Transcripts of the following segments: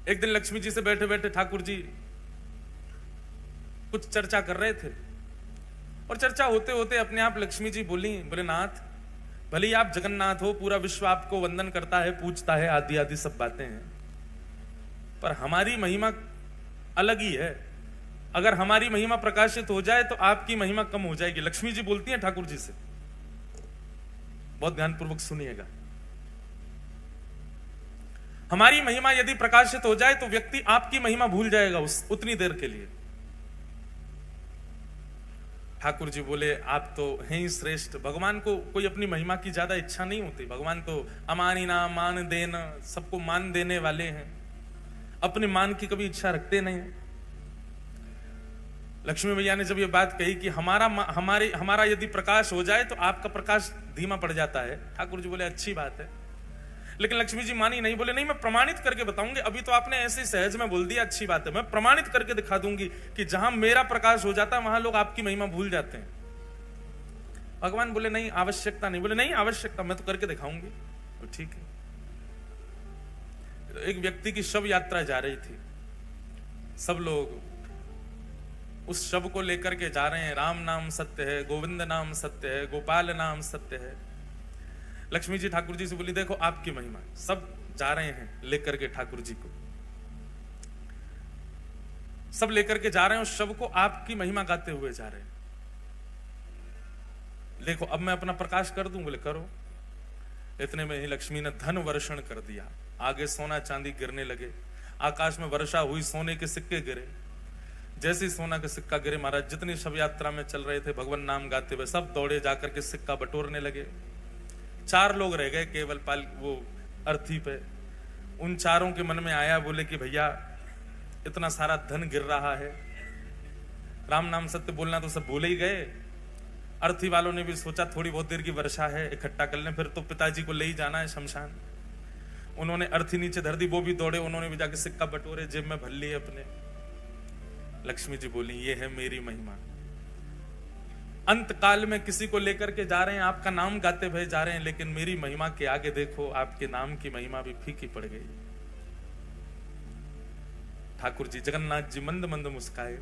एक दिन लक्ष्मी जी से बैठे बैठे ठाकुर जी कुछ चर्चा कर रहे थे और चर्चा होते होते अपने आप लक्ष्मी जी बोली, बोले नाथ, भले ही आप जगन्नाथ हो, पूरा विश्व आपको वंदन करता है, पूजता है, आदि आदि सब बातें हैं, पर हमारी महिमा अलग ही है। अगर हमारी महिमा प्रकाशित हो जाए तो आपकी महिमा कम हो जाएगी। लक्ष्मी जी बोलती हैं ठाकुर जी से, बहुत ध्यानपूर्वक सुनिएगा। हमारी महिमा यदि प्रकाशित हो जाए तो व्यक्ति आपकी महिमा भूल जाएगा उतनी देर के लिए। ठाकुर जी बोले, आप तो हैं ही श्रेष्ठ। भगवान को कोई अपनी महिमा की ज्यादा इच्छा नहीं होती। भगवान तो अमानी नाम मान देना, सबको मान देने वाले हैं, अपने मान की कभी इच्छा रखते नहीं। लक्ष्मी मैया ने जब ये बात कही कि हमारा यदि प्रकाश हो जाए तो आपका प्रकाश धीमा पड़ जाता है, ठाकुर जी बोले अच्छी बात है। लेकिन लक्ष्मी जी मानी नहीं, बोले नहीं, मैं प्रमाणित करके बताऊंगी। अभी तो आपने ऐसे सहज में बोल दिया, अच्छी बात है, मैं प्रमाणित करके दिखा दूंगी कि जहां मेरा प्रकाश हो जाता है वहां लोग आपकी महिमा भूल जाते हैं। भगवान बोले नहीं, आवश्यकता नहीं। बोले नहीं आवश्यकता, मैं तो करके दिखाऊंगी। तो ठीक है। एक व्यक्ति की शव यात्रा जा रही थी, सब लोग उस शव को लेकर के जा रहे हैं। राम नाम सत्य है, गोविंद नाम सत्य है, गोपाल नाम सत्य है। लक्ष्मी जी ठाकुर जी से बोली, देखो आपकी महिमा। सब जा रहे हैं लेकर के ठाकुर जी को, सब लेकर के जा रहे हैं उस शव को, आपकी महिमा गाते हुए जा रहे हैं। देखो अब मैं अपना प्रकाश कर दूं। बोले करो। इतने में ही लक्ष्मी ने धन वर्षण कर दिया। आगे सोना चांदी गिरने लगे, आकाश में वर्षा हुई, सोने के सिक्के गिरे। जैसे ही सोना का सिक्का गिरे, महाराज जितनी शव यात्रा में चल रहे थे भगवान नाम गाते हुए, सब दौड़े जाकर के सिक्का बटोरने लगे। 4 लोग रह गए केवल वो अर्थी पे। उन चारों के मन में आया, बोले कि भैया इतना सारा धन गिर रहा है, राम नाम सत्य बोलना तो सब बोले ही गए। अर्थी वालों ने भी सोचा थोड़ी बहुत देर की वर्षा है, इकट्ठा कर लें, फिर तो पिताजी को ले ही जाना है शमशान। उन्होंने अर्थी नीचे धर दी, वो भी दौड़े, उन्होंने भी जाके सिक्का बटोरे, जेब में भर लिए अपने। लक्ष्मी जी बोली, ये है मेरी महिमा। अंत काल में किसी को लेकर के जा रहे हैं, आपका नाम गाते हुए जा रहे हैं, लेकिन मेरी महिमा के आगे देखो, आपके नाम की महिमा भी फीकी पड़ गई। ठाकुर जी जगन्नाथ जी मंद मंद मुस्काए,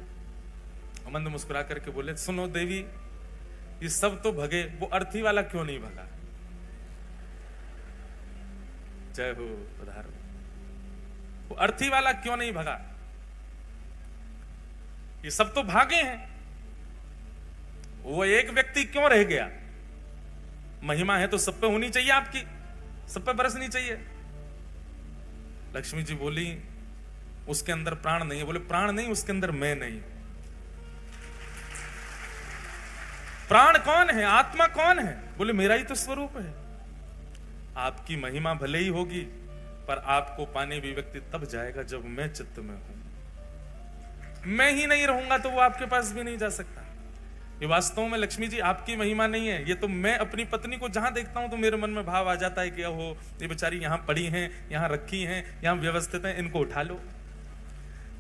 मंद मुस्कुरा करके बोले, सुनो देवी, ये सब तो भगे, वो अर्थी वाला क्यों नहीं भगा? जय हो पधारो। वो अर्थी वाला क्यों नहीं भगा? ये सब तो भागे हैं, वो एक व्यक्ति क्यों रह गया? महिमा है तो सब पे होनी चाहिए, आपकी सब पे बरसनी चाहिए। लक्ष्मी जी बोली, उसके अंदर प्राण नहीं है। बोले प्राण नहीं, उसके अंदर मैं नहीं। प्राण कौन है, आत्मा कौन है? बोले मेरा ही तो स्वरूप है। आपकी महिमा भले ही होगी, पर आपको पाने भी व्यक्ति तब जाएगा जब मैं चित्त में हूं। मैं ही नहीं रहूंगा तो वो आपके पास भी नहीं जा सकता। ये वास्तव में लक्ष्मी जी आपकी महिमा नहीं है। ये तो मैं अपनी पत्नी को जहां देखता हूं तो मेरे मन में भाव आ जाता है कि ओहो, ये बेचारी यहां पड़ी हैं, यहां रखी हैं, यहां व्यवस्थित हैं, इनको उठा लो।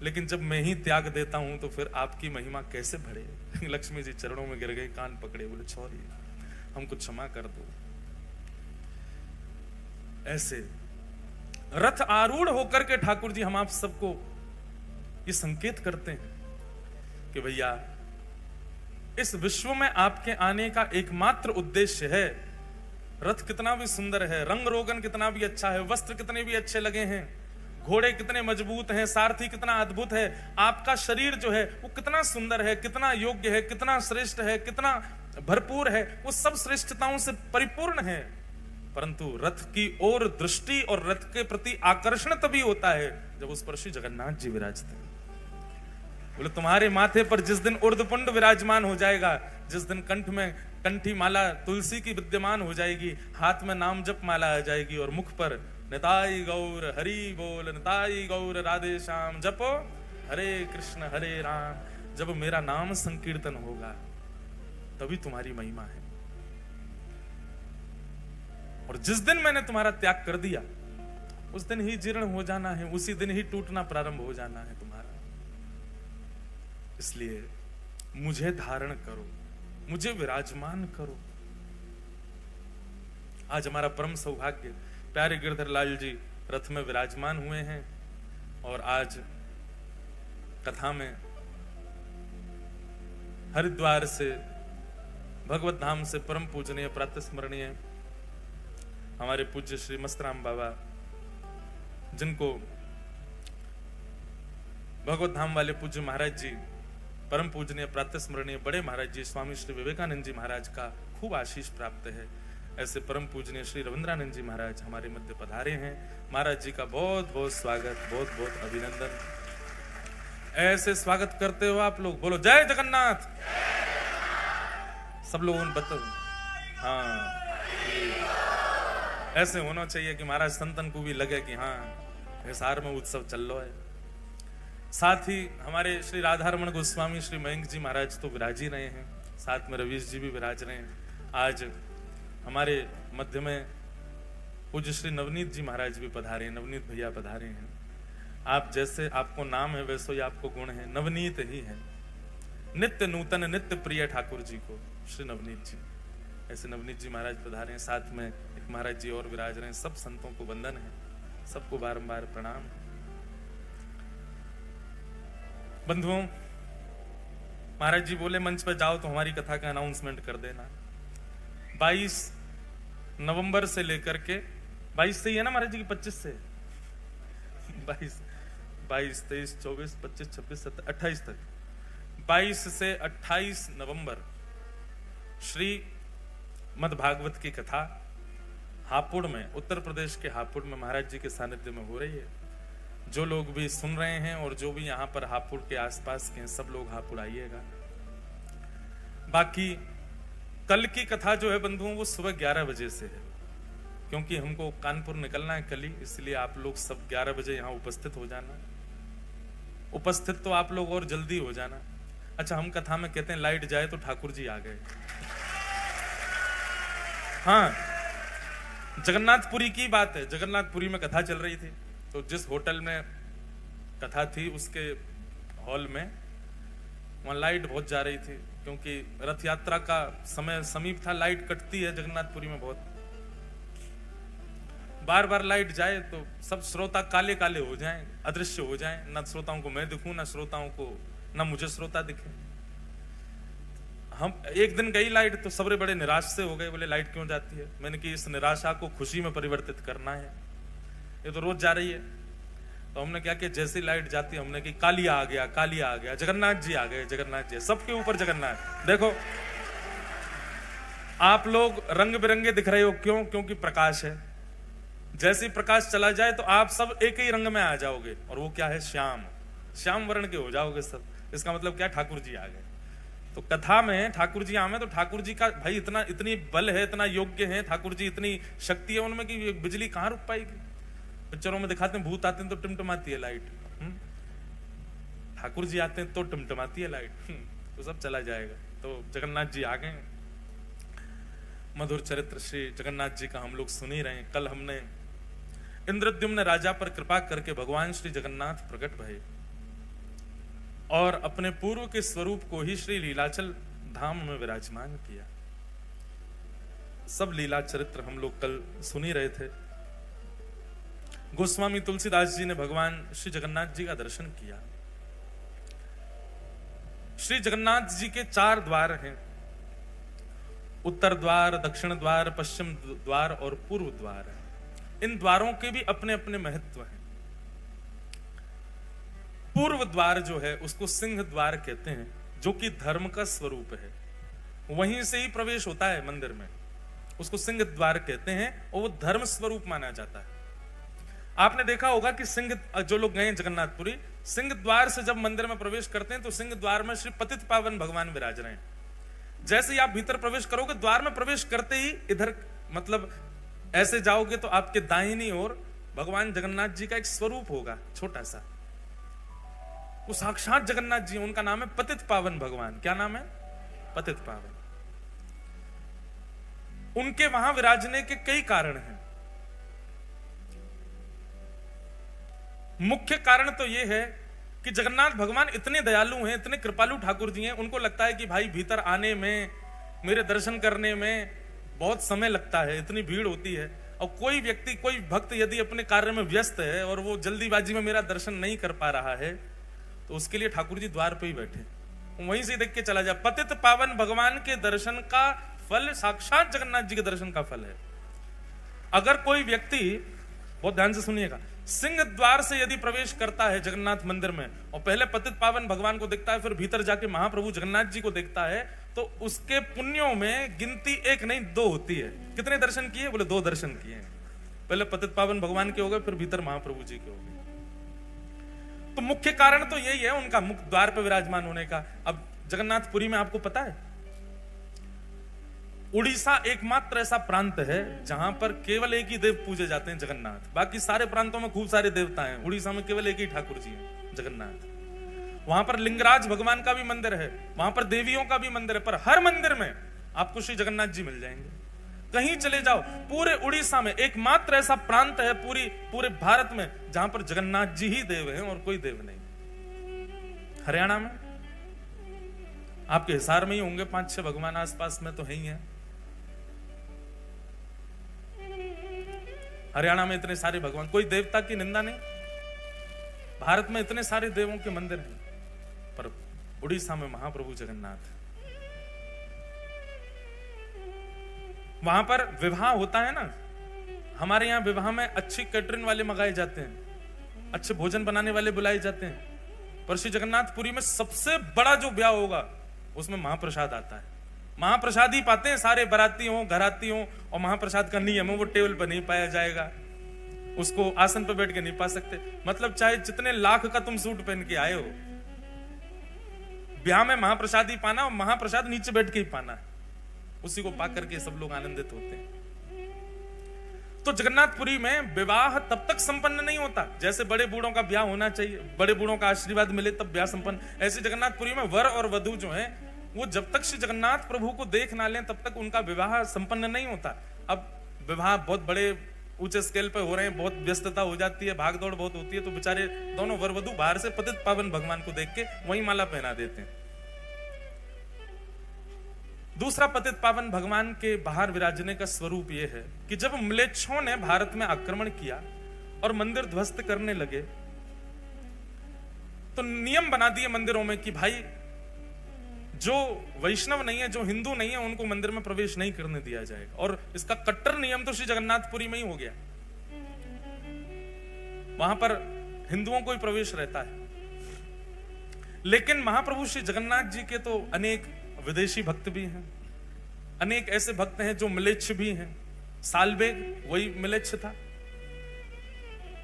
लेकिन जब मैं ही त्याग देता हूं तो फिर आपकी महिमा कैसे बढ़े? लक्ष्मी जी चरणों में गिर गए, कान पकड़े, बोले छोड़िए, हमको क्षमा कर दो। ऐसे रथ आरूढ़ होकर के ठाकुर जी हम आप सबको ये संकेत करते हैं कि भैया इस विश्व में आपके आने का एकमात्र उद्देश्य है। रथ कितना भी सुंदर है, रंग रोगन कितना भी अच्छा है, वस्त्र कितने भी अच्छे लगे हैं, घोड़े कितने मजबूत हैं, सारथी कितना अद्भुत है, आपका शरीर जो है वो कितना सुंदर है, कितना योग्य है, कितना श्रेष्ठ है, कितना भरपूर है, वो सब श्रेष्ठताओं से परिपूर्ण है। परंतु रथ की ओर दृष्टि और रथ के प्रति आकर्षण तभी होता है जब उस पर श्री जगन्नाथ जी विराजते हैं। बोले तुम्हारे माथे पर जिस दिन उर्ध्वपुंड विराजमान हो जाएगा, जिस दिन कंठ में कंठी माला तुलसी की विद्यमान हो जाएगी, हाथ में नाम जप माला आ जाएगी और मुख पर निताई गौर हरि बोल, निताई गौर राधे श्याम जपो हरे कृष्ण हरे राम, जब मेरा नाम संकीर्तन होगा तभी तुम्हारी महिमा है। और जिस दिन मैंने तुम्हारा त्याग कर दिया उस दिन ही जीर्ण हो जाना है, उसी दिन ही टूटना प्रारंभ हो जाना है तुम्हारा। इसलिए मुझे धारण करो, मुझे विराजमान करो। आज हमारा परम सौभाग्य, प्यारे गिरधर लाल जी रथ में विराजमान हुए हैं। और आज कथा में हरिद्वार से भगवत धाम से परम पूजनीय प्रातस्मरणीय हमारे पूज्य श्री मस्तराम बाबा, जिनको भगवत धाम वाले पूज्य महाराज जी, परम पूजनीय प्रातस्मरणीय बड़े महाराज जी स्वामी श्री विवेकानंद जी महाराज का खूब आशीष प्राप्त है, ऐसे परम पूजनीय श्री रविंद्रानंद जी महाराज हमारे मध्य पधारे हैं। महाराज जी का बहुत बहुत स्वागत, बहुत बहुत अभिनंदन। ऐसे स्वागत करते हो आप लोग, बोलो जय जगन्नाथ। सब लोगों ने बताओ, हाँ ऐसे होना चाहिए कि महाराज संतन को भी लगे कि हाँ हिसार में उत्सव चल रहा है। साथ ही हमारे श्री राधारमण गोस्वामी श्री मयंक जी महाराज तो विराज ही रहे हैं, साथ में रवीश जी भी विराज रहे हैं। आज हमारे मध्य में पूज्य श्री नवनीत जी महाराज भी पधारे हैं, नवनीत भैया पधारे हैं। आप जैसे आपको नाम है वैसे ही आपको गुण है, नवनीत ही है, नित्य नूतन नित्य प्रिय ठाकुर जी को श्री नवनीत जी, ऐसे नवनीत जी महाराज पधारे हैं। साथ में एक महाराज जी और विराज रहे हैं। सब संतों को वंदन है, सबको बारंबार प्रणाम। बंधुओं, महाराज जी बोले मंच पर जाओ तो हमारी कथा का अनाउंसमेंट कर देना। 22 नवंबर से लेकर के 22 से ही है ना महाराज जी की, 25 से 22 23 24 25 26 27 28 तक, 22 से 28 नवंबर श्री मद्भागवत की कथा हापुड़ में, उत्तर प्रदेश के हापुड़ में महाराज जी के सानिध्य में हो रही है। जो लोग भी सुन रहे हैं और जो भी यहाँ पर हापुड़ के आसपास के हैं, सब लोग हापुड़ आइएगा। बाकी कल की कथा जो है बंधुओं वो सुबह 11 बजे से है, क्योंकि हमको कानपुर निकलना है कल ही, इसलिए आप लोग सब 11 बजे यहाँ उपस्थित हो जाना। उपस्थित तो आप लोग और जल्दी हो जाना। अच्छा, हम कथा में कहते हैं लाइट जाए तो ठाकुर जी आ गए। हाँ, जगन्नाथपुरी की बात है। जगन्नाथपुरी में कथा चल रही थी, तो जिस होटल में कथा थी उसके हॉल में वहां लाइट बहुत जा रही थी, क्योंकि रथ यात्रा का समय समीप था। लाइट कटती है जगन्नाथपुरी में बहुत, बार बार लाइट जाए तो सब श्रोता काले काले हो जाएं, अदृश्य हो जाएं। ना श्रोताओं को मैं दिखूं, ना श्रोताओं को, ना मुझे श्रोता दिखे। हम एक दिन गई लाइट तो सबरे बड़े निराश से हो गए, बोले लाइट क्यों जाती है। मैंने कि इस निराशा को खुशी में परिवर्तित करना है, ये तो रोज जा रही है। तो हमने क्या किया, जैसी लाइट जाती है हमने कि कालिया आ गया, कालिया आ गया, जगन्नाथ जी आ गए, जगन्नाथ जी, सबके ऊपर जगन्नाथ। देखो आप लोग रंग बिरंगे दिख रहे हो, क्यों? क्योंकि प्रकाश है। जैसे प्रकाश चला जाए तो आप सब एक ही रंग में आ जाओगे, और वो क्या है, श्याम, श्याम वर्ण के हो जाओगे सब। इसका मतलब क्या, ठाकुर जी आ गए। तो कथा में ठाकुर जी आवे तो ठाकुर जी का भाई इतनी बल है, इतना योग्य है ठाकुर जी, इतनी शक्ति है उनमें कि बिजली कहां रुक पाएगी। पिक्चरों में दिखाते हैं भूत आते हैं तो टिमटिमाती है लाइट, ठाकुर जी आते हैं तो टिमटिमाती है लाइट, तो सब चला जाएगा। तो जगन्नाथ जी आ गए। मधुर चरित्र श्री जगन्नाथ जी का हम लोग सुन ही रहे हैं। कल हमने इंद्रद्युम्न राजा पर कृपा करके भगवान श्री जगन्नाथ प्रकट भये और अपने पूर्व के स्वरूप को ही श्री लीलाचल धाम में विराजमान किया। सब लीला चरित्र हम लोग कल सुन ही रहे थे। गोस्वामी तुलसीदास जी ने भगवान श्री जगन्नाथ जी का दर्शन किया। श्री जगन्नाथ जी के 4 द्वार हैं, उत्तर द्वार, दक्षिण द्वार, पश्चिम द्वार और पूर्व द्वार। इन द्वारों के भी अपने अपने महत्व हैं। पूर्व द्वार जो है उसको सिंह द्वार कहते हैं, जो कि धर्म का स्वरूप है। वहीं से ही प्रवेश होता है मंदिर में, उसको सिंह द्वार कहते हैं और वो धर्म स्वरूप माना जाता है। आपने देखा होगा कि सिंह, जो लोग गए जगन्नाथपुरी, सिंह द्वार से जब मंदिर में प्रवेश करते हैं तो सिंह द्वार में श्री पतित पावन भगवान विराज रहे हैं। जैसे ही आप भीतर प्रवेश करोगे, द्वार में प्रवेश करते ही इधर मतलब ऐसे जाओगे तो आपके दाहिनी ओर भगवान जगन्नाथ जी का एक स्वरूप होगा, छोटा सा। वो साक्षात जगन्नाथ जी, उनका नाम है पतित पावन भगवान। क्या नाम है? पतित पावन। उनके वहां विराजने के कई कारण हैं। मुख्य कारण तो यह है कि जगन्नाथ भगवान इतने दयालु हैं, इतने कृपालु ठाकुर जी हैं। उनको लगता है कि भाई भीतर आने में, मेरे दर्शन करने में बहुत समय लगता है, इतनी भीड़ होती है। और कोई व्यक्ति, कोई भक्त यदि अपने कार्य में व्यस्त है और वो जल्दीबाजी में मेरा दर्शन नहीं कर पा रहा है, तो उसके लिए ठाकुर जी द्वार पे ही बैठे, वहीं से देख के चला जाए। पतित पावन भगवान के दर्शन का फल साक्षात जगन्नाथ जी के दर्शन का फल है। अगर कोई व्यक्ति, बहुत ध्यान से सुनिएगा, सिंह द्वार से यदि प्रवेश करता है जगन्नाथ मंदिर में और पहले पतित पावन भगवान को देखता है, फिर भीतर जाके महाप्रभु जगन्नाथ जी को देखता है, तो उसके पुण्यों में गिनती 1 नहीं 2 होती है। कितने दर्शन किए? बोले 2 दर्शन किए। पहले पतित पावन भगवान के हो गए, फिर भीतर महाप्रभु जी के हो गए। तो मुख्य कारण तो यही है उनका मुख्य द्वार पर विराजमान होने का। अब जगन्नाथपुरी में आपको पता है, उड़ीसा एकमात्र ऐसा प्रांत है जहां पर केवल एक ही देव पूजे जाते हैं, जगन्नाथ। बाकी सारे प्रांतों में खूब सारे देवता हैं, उड़ीसा में केवल एक ही ठाकुर जी हैं, जगन्नाथ। वहां पर लिंगराज भगवान का भी मंदिर है, वहां पर देवियों का भी मंदिर है, पर हर मंदिर में आपको श्री जगन्नाथ जी मिल जाएंगे। कहीं चले जाओ, पूरे उड़ीसा में एकमात्र ऐसा प्रांत है पूरे भारत में जहां पर जगन्नाथ जी ही देव हैं और कोई देव नहीं। हरियाणा में आपके हिसार में ही होंगे 5-6 भगवान, आसपास में तो है ही है। हरियाणा में इतने सारे भगवान, कोई देवता की निंदा नहीं। भारत में इतने सारे देवों के मंदिर हैं, पर उड़ीसा में महाप्रभु जगन्नाथ। वहां पर विवाह होता है ना, हमारे यहां विवाह में अच्छी कैटरिंग वाले मंगाए जाते हैं, अच्छे भोजन बनाने वाले बुलाए जाते हैं, पर श्री जगन्नाथपुरी में सबसे बड़ा जो ब्याह होगा उसमें महाप्रसाद आता है। महाप्रसाद ही पाते हैं सारे, बाराती हो, घराती हो, और महाप्रसाद का नियम है वो टेबल पर नहीं पाया जाएगा, उसको आसन पर बैठ के नहीं पा सकते। मतलब चाहे जितने लाख का तुम सूट पहन के आए हो, ब्याह में महाप्रसाद ही पाना, और महाप्रसाद नीचे बैठ के ही पाना है, उसी को पाकर के सब लोग आनंदित होते हैं। तो जगन्नाथपुरी में विवाह तब तक संपन्न नहीं होता जैसे बड़े बूढ़ों का ब्याह होना चाहिए, बड़े बूढ़ों का आशीर्वाद मिले तब ब्याह संपन्न। ऐसे जगन्नाथपुरी में वर और वधू जो है, वो जब तक श्री जगन्नाथ प्रभु को देख ना लें तब तक उनका विवाह संपन्न नहीं होता। अब विवाह बहुत बड़े ऊंचे स्केल पे हो रहे हैं, बहुत व्यस्तता हो जाती है, भागदौड़ बहुत होती है, तो बेचारे दोनों वर वधू बाहर से पतित पावन भगवान को देख के वहीं माला पहना देते हैं। दूसरा पतित पावन भगवान के बाहर विराजने का स्वरूप यह है कि जब म्लेच्छों ने भारत में आक्रमण किया और मंदिर ध्वस्त करने लगे, तो नियम बना दिए मंदिरों में कि भाई जो वैष्णव नहीं है, जो हिंदू नहीं है, उनको मंदिर में प्रवेश नहीं करने दिया जाएगा। और इसका कट्टर नियम तो श्री जगन्नाथपुरी में ही हो गया, वहां पर हिंदुओं को ही प्रवेश रहता है। लेकिन महाप्रभु श्री जगन्नाथ जी के तो अनेक विदेशी भक्त भी हैं, अनेक ऐसे भक्त हैं जो म्लेच्छ भी हैं। सालबेग वही म्लेच्छ था।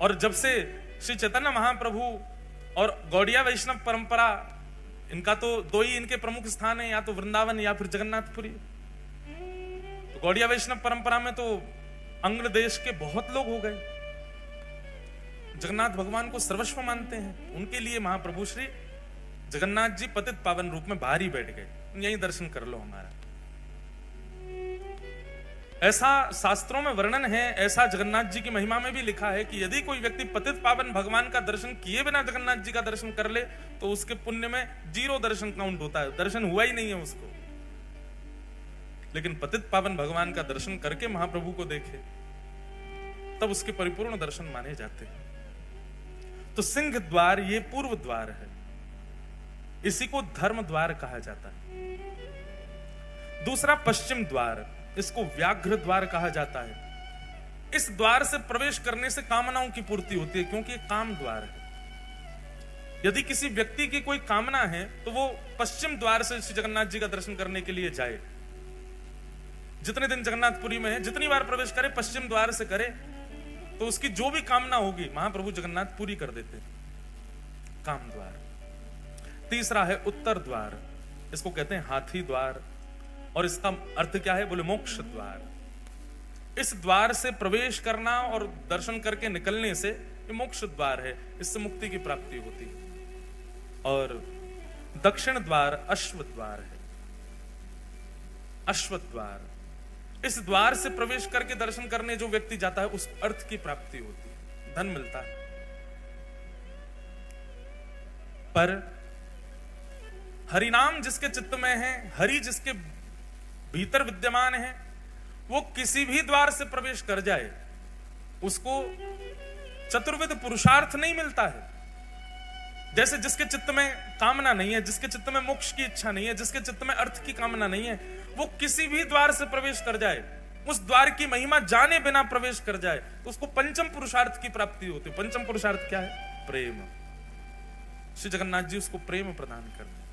और जब से श्री चैतन्य महाप्रभु और गौड़िया वैष्णव परंपरा, इनका तो 2 ही इनके प्रमुख स्थान है, या तो वृंदावन या फिर जगन्नाथपुरी। तो गौड़िया वैष्णव परंपरा में तो अंग्र देश के बहुत लोग हो गए, जगन्नाथ भगवान को सर्वस्व मानते हैं। उनके लिए महाप्रभु श्री जगन्नाथ जी पतित पावन रूप में बाहर ही बैठ गए, यही दर्शन कर लो हमारा। ऐसा शास्त्रों में वर्णन है, ऐसा जगन्नाथ जी की महिमा में भी लिखा है कि यदि कोई व्यक्ति पतित पावन भगवान का दर्शन किए बिना जगन्नाथ जी का दर्शन कर ले तो उसके पुण्य में 0 दर्शन काउंट होता है, दर्शन हुआ ही नहीं है उसको। लेकिन पतित पावन भगवान का दर्शन करके महाप्रभु को देखे तब उसके परिपूर्ण दर्शन माने जाते हैं। तो सिंह द्वार ये पूर्व द्वार है, इसी को धर्म द्वार कहा जाता है। दूसरा पश्चिम द्वार, इसको व्याघ्र द्वार कहा जाता है। इस द्वार से प्रवेश करने से कामनाओं की पूर्ति होती है, क्योंकि ये काम द्वार है। यदि किसी व्यक्ति की कोई कामना है तो वो पश्चिम द्वार से श्री जगन्नाथ जी का दर्शन करने के लिए जाए। जितने दिन जगन्नाथपुरी में है, जितनी बार प्रवेश करे पश्चिम द्वार से करे, तो उसकी जो भी कामना होगी महाप्रभु जगन्नाथ पूरी कर देते। काम द्वार। तीसरा है उत्तर द्वार, इसको कहते हैं हाथी द्वार, और इसका अर्थ क्या है? बोले मोक्ष द्वार। इस द्वार से प्रवेश करना और दर्शन करके निकलने से ये मोक्ष द्वार है, इससे मुक्ति की प्राप्ति होती है। और दक्षिण द्वार अश्व द्वार है। अश्व द्वार, इस द्वार से प्रवेश करके दर्शन करने जो व्यक्ति जाता है उस अर्थ की प्राप्ति होती है, धन मिलता है। पर हरिनाम जिसके चित्त में है, हरि जिसके भीतर विद्यमान है, वो किसी भी द्वार से प्रवेश कर जाए उसको चतुर्विध पुरुषार्थ नहीं मिलता है। जैसे जिसके चित्त में कामना नहीं है, जिसके चित्त में मोक्ष की इच्छा नहीं है, जिसके चित्त में अर्थ की कामना नहीं है, वो किसी भी द्वार से प्रवेश कर जाए, उस द्वार की महिमा जाने बिना प्रवेश कर जाए, तो उसको पंचम पुरुषार्थ की प्राप्ति होती है। पंचम पुरुषार्थ क्या है? प्रेम। श्री जगन्नाथ जी उसको प्रेम प्रदान करते हैं।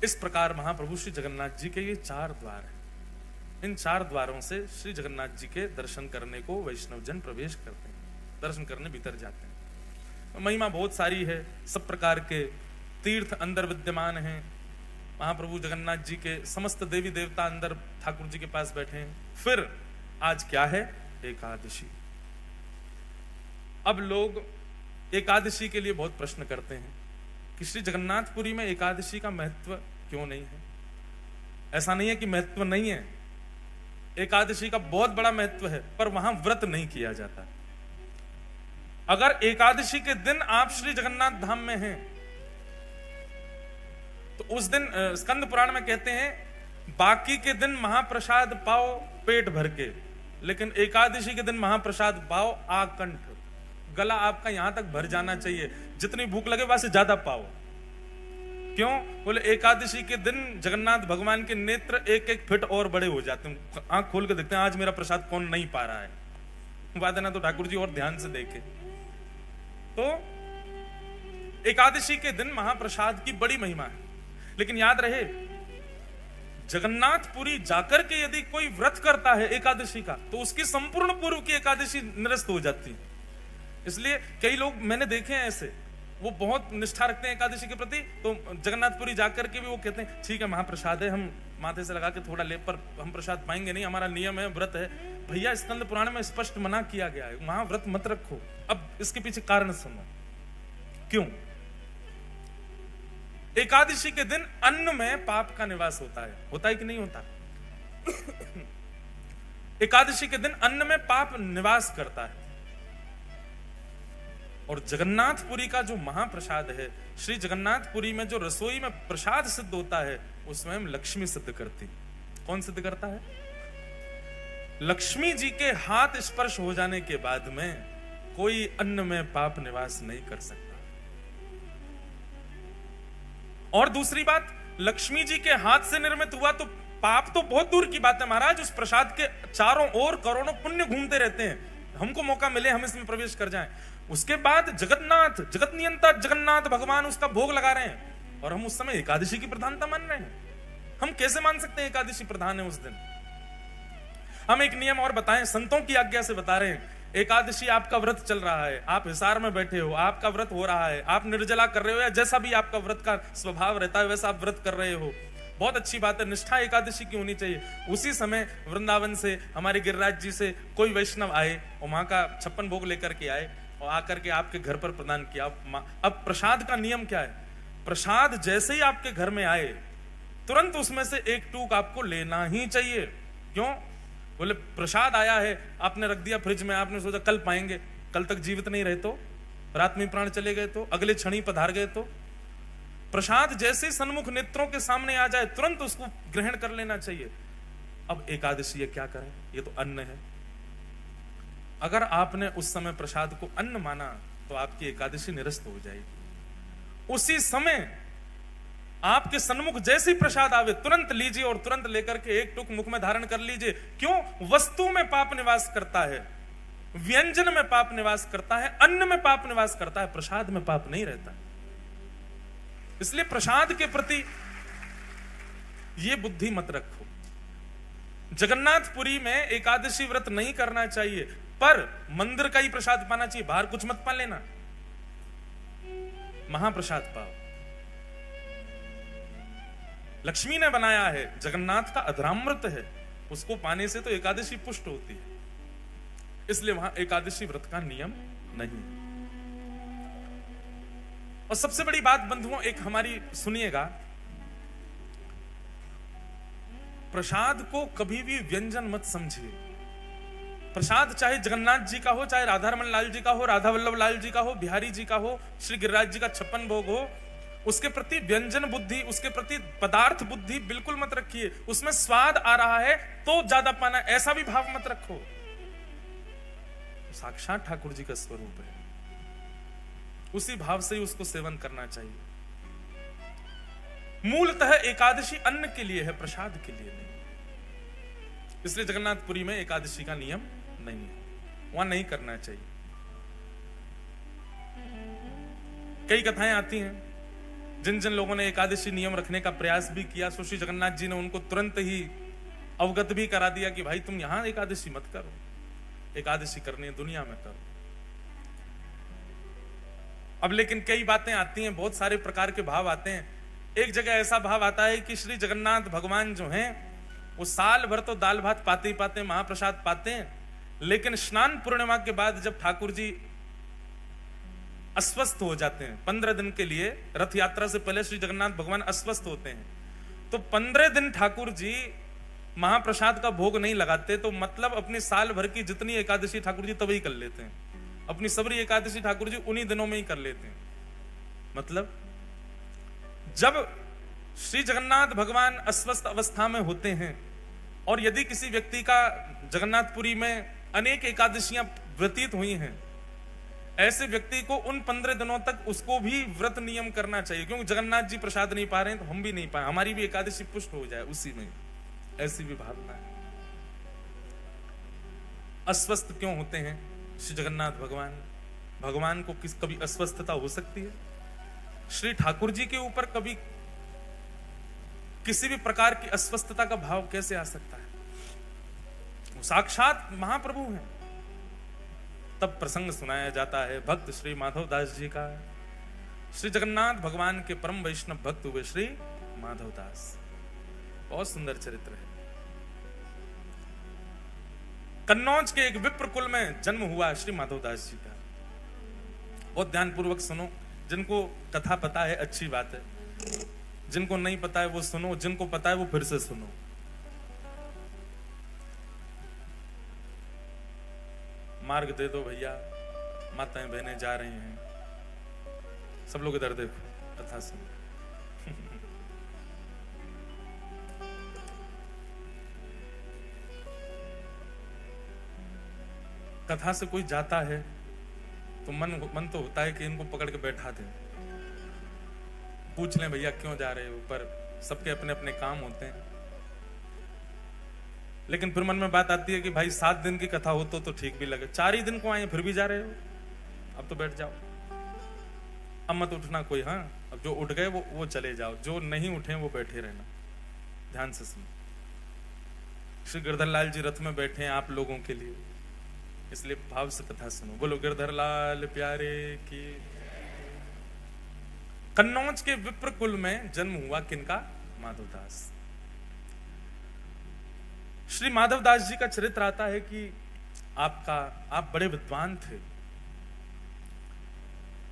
इस प्रकार महाप्रभु श्री जगन्नाथ जी के ये 4 द्वार हैं। इन 4 द्वारों से श्री जगन्नाथ जी के दर्शन करने को वैष्णव जन प्रवेश करते हैं, दर्शन करने भीतर जाते हैं। महिमा बहुत सारी है, सब प्रकार के तीर्थ अंदर विद्यमान हैं। महाप्रभु जगन्नाथ जी के समस्त देवी देवता अंदर ठाकुर जी के पास बैठे हैं। फिर आज क्या है? एकादशी। अब लोग एकादशी के लिए बहुत प्रश्न करते हैं कि श्री जगन्नाथपुरी में एकादशी का महत्व क्यों नहीं है? ऐसा नहीं है कि महत्व नहीं है, एकादशी का बहुत बड़ा महत्व है, पर वहां व्रत नहीं किया जाता। अगर एकादशी के दिन आप श्री जगन्नाथ धाम में हैं तो उस दिन स्कंद पुराण में कहते हैं बाकी के दिन महाप्रसाद पाओ पेट भर के, लेकिन एकादशी के दिन महाप्रसाद पाओ आकंठ। गला आपका यहां तक भर जाना चाहिए, जितनी भूख लगे वहां से ज्यादा पाओ। क्यों? बोले एकादशी के दिन जगन्नाथ भगवान के नेत्र 1-1 फीट और बड़े हो जाते हैं। आंख खोल के देखते हैं आज मेरा प्रसाद कौन नहीं पा रहा है, बात है ना, तो ठाकुर जी और ध्यान से देखे। तो एकादशी के दिन महाप्रसाद की बड़ी महिमा है। लेकिन याद रहे, जगन्नाथपुरी जाकर के यदि कोई व्रत करता है एकादशी का, तो उसकी संपूर्ण पूर्व की एकादशी निरस्त हो जाती है। इसलिए कई लोग मैंने देखे हैं ऐसे, वो बहुत निष्ठा रखते हैं एकादशी के प्रति, तो जगन्नाथपुरी जाकर के भी वो कहते हैं ठीक है महाप्रसाद है, हम माथे से लगा के थोड़ा ले, पर हम प्रसाद पाएंगे नहीं, हमारा नियम है, व्रत है। भैया स्कंद पुराण में स्पष्ट मना किया गया है, वहां व्रत मत रखो। अब इसके पीछे कारण सुनो क्यों। एकादशी के दिन अन्न में पाप का निवास होता है कि नहीं होता? एकादशी के दिन अन्न में पाप निवास करता है। और जगन्नाथपुरी का जो महाप्रसाद है, श्री जगन्नाथपुरी में जो रसोई में प्रसाद सिद्ध होता है, वो स्वयं लक्ष्मी सिद्ध करती। कौन सिद्ध करता है? लक्ष्मी जी के हाथ स्पर्श हो जाने के बाद में कोई अन्न में पाप निवास नहीं कर सकता। और दूसरी बात, लक्ष्मी जी के हाथ से निर्मित हुआ तो पाप तो बहुत दूर की बात है महाराज, उस प्रसाद के चारों ओर करोड़ों पुण्य घूमते रहते हैं। हमको मौका मिले हम इसमें प्रवेश कर जाएं। उसके बाद जगन्नाथ, जगत नियंता जगन्नाथ भगवान उसका भोग लगा रहे हैं, और हम उस समय एकादशी की प्रधानता मान रहे हैं। हम कैसे मान सकते हैं एकादशी प्रधान है उस दिन? हम एक नियम और बताएं, संतों की आज्ञा से बता रहे हैं। एकादशी आपका व्रत चल रहा है, आप हिसार में बैठे हो, आपका व्रत हो रहा है, आप निर्जला कर रहे हो, या जैसा भी आपका व्रत का स्वभाव रहता है वैसा आप व्रत कर रहे हो, बहुत अच्छी बात है, निष्ठा एकादशी की होनी चाहिए। उसी समय वृंदावन से हमारे गिरिराज जी से कोई वैष्णव आए और वहां का 56 भोग लेकर के आए और आकर के आपके घर पर प्रदान किया। अब प्रसाद का नियम क्या है? प्रसाद जैसे ही आपके घर में आए तुरंत उसमें से एक टूक आपको लेना ही चाहिए। क्यों? बोले प्रसाद आया है, आपने रख दिया फ्रिज में, आपने सोचा कल पाएंगे, कल तक जीवित नहीं रहे तो, रात में प्राण चले गए तो, अगले क्षण ही पधार गए तो। प्रसाद जैसे सन्मुख नेत्रों के सामने आ जाए तुरंत उसको ग्रहण कर लेना चाहिए। अब एकादशी ये क्या करें? ये तो अन्न है। अगर आपने उस समय प्रसाद को अन्न माना तो आपकी एकादशी निरस्त हो जाएगी। उसी समय आपके सन्मुख जैसे ही प्रसाद आवे तुरंत लीजिए और तुरंत लेकर के एक टुक मुख में धारण कर लीजिए। क्यों? वस्तु में पाप निवास करता है, व्यंजन में पाप निवास करता है, अन्न में पाप निवास करता है, प्रसाद में पाप नहीं रहता। इसलिए प्रसाद के प्रति ये बुद्धि मत रखो। जगन्नाथपुरी में एकादशी व्रत नहीं करना चाहिए, पर मंदिर का ही प्रसाद पाना चाहिए, बाहर कुछ मत पा लेना, महाप्रसाद पाओ। लक्ष्मी ने बनाया है, जगन्नाथ का अधरामृत है, उसको पाने से तो एकादशी पुष्ट होती है, इसलिए वहां एकादशी व्रत का नियम नहीं। और सबसे बड़ी बात बंधुओं एक हमारी सुनिएगा, प्रसाद को कभी भी व्यंजन मत समझिए। प्रसाद चाहे जगन्नाथ जी का हो, चाहे राधारमण लाल जी का हो, राधा वल्लभ लाल जी का हो, बिहारी जी का हो, श्री गिरिराज जी का 56 भोग हो, उसके प्रति व्यंजन बुद्धि, उसके प्रति पदार्थ बुद्धि बिल्कुल मत रखिए। उसमें स्वाद आ रहा है तो ज्यादा पाना, ऐसा भी भाव मत रखो। साक्षात ठाकुर जी का स्वरूप है। उसी भाव से ही उसको सेवन करना चाहिए। मूलतः एकादशी अन्न के लिए है, प्रसाद के लिए नहीं। इसलिए जगन्नाथपुरी में एकादशी का नियम नहीं है, वहां नहीं करना चाहिए। कई कथाएं आती हैं, जिन जिन लोगों ने एकादशी नियम रखने का प्रयास भी किया, श्री जगन्नाथ जी ने उनको तुरंत ही अवगत भी करा दिया कि भाई तुम यहां एकादशी मत करो, एकादशी करनी है दुनिया में करो। अब लेकिन कई बातें आती हैं, बहुत सारे प्रकार के भाव आते हैं। एक जगह ऐसा भाव आता है कि श्री जगन्नाथ भगवान जो हैं वो साल भर तो दाल भात पाते ही पाते, महाप्रसाद पाते हैं, लेकिन स्नान पूर्णिमा के बाद जब ठाकुर जी अस्वस्थ हो जाते हैं 15 दिन के लिए, रथ यात्रा से पहले श्री जगन्नाथ भगवान अस्वस्थ होते हैं, तो 15 दिन ठाकुर जी महाप्रसाद का भोग नहीं लगाते। तो मतलब अपनी साल भर की जितनी एकादशी ठाकुर जी तभी कर लेते हैं, अपनी सबरी एकादशी ठाकुर जी उन्हीं दिनों में ही कर लेते हैं। मतलब जब श्री जगन्नाथ भगवान अस्वस्थ अवस्था में होते हैं और यदि किसी व्यक्ति का जगन्नाथपुरी में अनेक एकादशियां व्यतीत हुई हैं, ऐसे व्यक्ति को उन 15 दिनों तक उसको भी व्रत नियम करना चाहिए, क्योंकि जगन्नाथ जी प्रसाद नहीं पा रहे हैं तो हम भी नहीं पाए, हमारी भी एकादशी पुष्ट हो जाए उसी में। ऐसी भी भावना है। अस्वस्थ क्यों होते हैं श्री जगन्नाथ भगवान? भगवान को कभी अस्वस्थता हो सकती है? श्री ठाकुर जी के ऊपर कभी किसी भी प्रकार की अस्वस्थता का भाव कैसे आ सकता है? वो साक्षात महाप्रभु हैं। तब प्रसंग सुनाया जाता है भक्त श्री माधव दास जी का। श्री जगन्नाथ भगवान के परम वैष्णव भक्त हुए श्री माधव दास। बहुत सुंदर चरित्र है। कन्नौज के एक विप्र कुल में जन्म हुआ श्री माधव दास जी का। बहुत ध्यानपूर्वक सुनो, जिनको कथा पता है अच्छी बात है, जिनको नहीं पता है वो सुनो, जिनको पता है वो फिर से सुनो। मार्ग दे दो भैया, माताएं बहनें जा रही हैं, सब लोग इधर देखो, कथा सुनो। कथा से कोई जाता है तो मन तो होता है कि इनको पकड़ के बैठा दें, पूछ लें भैया क्यों जा रहे हो, पर सबके अपने अपने काम होते हैं। लेकिन फिर मन में बात आती है कि भाई 7 दिन की कथा हो तो ठीक भी लगे, 4 ही दिन को आए फिर भी जा रहे हो, अब तो बैठ जाओ, अब मत उठना कोई। हाँ, अब जो उठ गए वो चले जाओ, जो नहीं उठे वो बैठे रहना। ध्यान से सुनो। श्री गिरधर लाल जी रथ में बैठे हैं आप लोगों के लिए, इसलिए भाव से कथा सुनो। बोलो गिरधर लाल प्यारे की। कन्नौज के विप्र कुल में जन्म हुआ किनका? माधवदास। श्री माधवदास जी का चरित्र आता है कि आप बड़े विद्वान थे,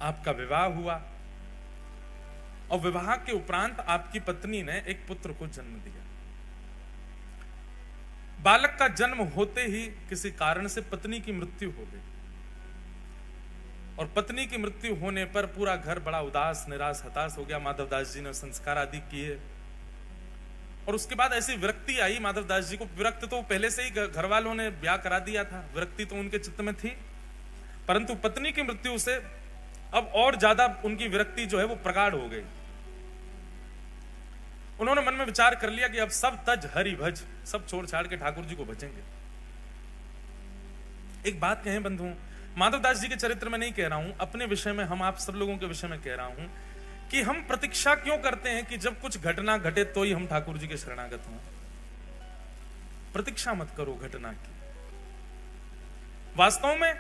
आपका विवाह हुआ और विवाह के उपरांत आपकी पत्नी ने एक पुत्र को जन्म दिया। बालक का जन्म होते ही किसी कारण से पत्नी की मृत्यु हो गई और पत्नी की मृत्यु होने पर पूरा घर बड़ा उदास, निराश, हताश हो गया। माधवदास जी ने संस्कार आदि किए और उसके बाद ऐसी विरक्ति आई माधवदास जी को। विरक्त तो पहले से ही घर वालों ने ब्याह करा दिया था, विरक्ति तो उनके चित्त में थी, परंतु पत्नी की मृत्यु से अब और ज्यादा उनकी विरक्ति जो है वो प्रगाढ़ हो गई। उन्होंने मन में विचार कर लिया कि अब सब तज हरि भज, सब छोड़ छाड़ के ठाकुर जी को भजेंगे। एक बात कहें बंधुओं, माधवदास जी के चरित्र में नहीं कह रहा हूं, अपने विषय में, हम आप सब लोगों के विषय में कह रहा हूं कि हम प्रतीक्षा क्यों करते हैं कि जब कुछ घटना घटे तो ही हम ठाकुर जी के शरणागत हों। प्रतीक्षा मत करो घटना की। वास्तव में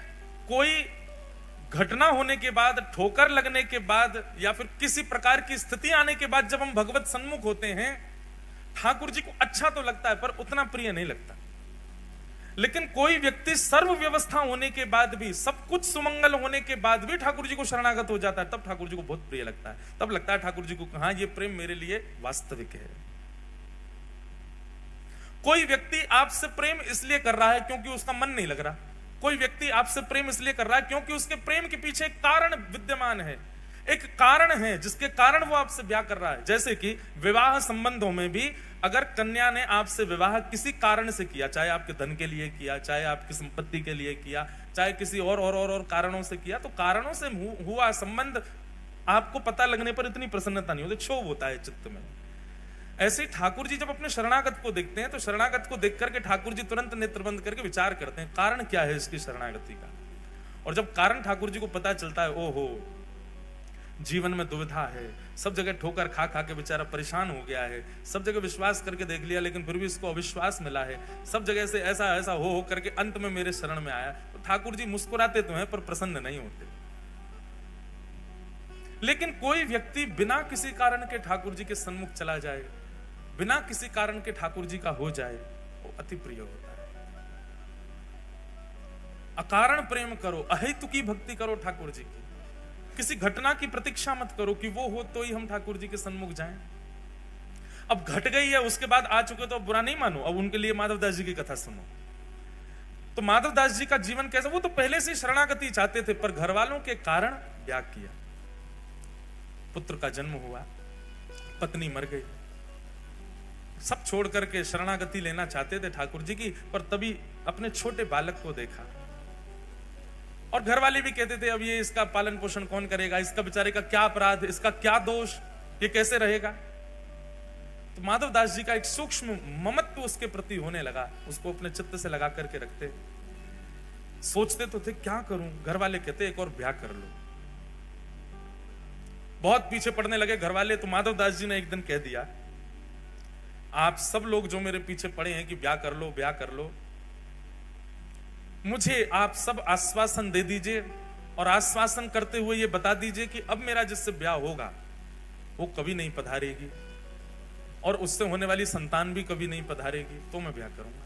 कोई घटना होने के बाद, ठोकर लगने के बाद या फिर किसी प्रकार की स्थिति आने के बाद जब हम भगवत सन्मुख होते हैं, ठाकुर जी को अच्छा तो लगता है पर उतना प्रिय नहीं लगता। लेकिन कोई व्यक्ति सर्व व्यवस्था होने के बाद भी, सब कुछ सुमंगल होने के बाद भी ठाकुर जी को शरणागत हो जाता है, तब ठाकुर जी को बहुत प्रिय लगता है। तब लगता है ठाकुर जी को हाँ, ये प्रेम मेरे लिए वास्तविक है। कोई व्यक्ति आपसे प्रेम इसलिए कर रहा है क्योंकि उसका मन नहीं लग रहा। कोई व्यक्ति आपसे प्रेम इसलिए कर रहा है क्योंकि उसके प्रेम के पीछे एक कारण विद्यमान है, एक कारण है जिसके कारण वो आपसे ब्याह कर रहा है। जैसे कि विवाह संबंधों में भी अगर कन्या ने आपसे विवाह किसी कारण से किया, चाहे आपके धन के लिए किया, चाहे आपकी संपत्ति के लिए किया, चाहे किसी और कारणों से किया, तो कारणों से हुआ संबंध आपको पता लगने पर इतनी प्रसन्नता नहीं होती, क्षोभ होता है चित्त में। ऐसे ही ठाकुर जी जब अपने शरणागत को देखते हैं तो शरणागत को देख करके ठाकुर जी तुरंत नेत्र बंद करके विचार करते हैं कारण क्या है इसकी शरणागति का। और जब कारण ठाकुर जी को पता चलता है, ओहो जीवन में दुविधा है, सब जगह ठोकर खा खा के बेचारा परेशान हो गया है, सब जगह विश्वास करके देख लिया लेकिन फिर भी इसको अविश्वास मिला है, सब जगह से ऐसा ऐसा हो करके अंत में मेरे शरण में आया, तो ठाकुर जी मुस्कुराते तो हैं पर प्रसन्न नहीं होते। लेकिन कोई व्यक्ति बिना किसी कारण के ठाकुर जी के सन्मुख चला जाए, बिना किसी कारण के ठाकुर जी का हो जाए, वो अति प्रिय होता है। अकारण प्रेम करो, अहेतुकी भक्ति करो ठाकुर जी की, किसी घटना की प्रतीक्षा मत करो कि वो हो तो ही हम ठाकुर जी के सन्मुख जाएं। अब घट गई है, उसके बाद आ चुके तो अब बुरा नहीं मानो, अब उनके लिए माधवदास जी की कथा सुनो। तो माधवदास जी का जीवन कैसा, वो तो पहले से शरणागति चाहते थे पर घर वालों के कारण त्याग किया। पुत्र का जन्म हुआ, पत्नी मर गई, सब छोड़ करके शरणागति लेना चाहते थे ठाकुर जी की, पर तभी अपने छोटे बालक को देखा और घर वाले भी कहते थे अब ये इसका पालन पोषण कौन करेगा, इसका बेचारे का क्या अपराध, इसका क्या दोष, ये कैसे रहेगा। तो माधवदास जी का एक सूक्ष्म ममत्व उसके प्रति होने लगा, उसको अपने चित्त से लगा करके रखते। सोचते तो थे क्या करूं, घर वाले कहते एक और ब्याह कर लो। बहुत पीछे पड़ने लगे घर वाले, तो माधवदास जी ने एक दिन कह दिया, आप सब लोग जो मेरे पीछे पड़े हैं कि ब्याह कर लो ब्याह कर लो, मुझे आप सब आश्वासन दे दीजिए और आश्वासन करते हुए ये बता दीजिए कि अब मेरा जिससे ब्याह होगा वो कभी नहीं पधारेगी और उससे होने वाली संतान भी कभी नहीं पधारेगी, तो मैं ब्याह करूंगा।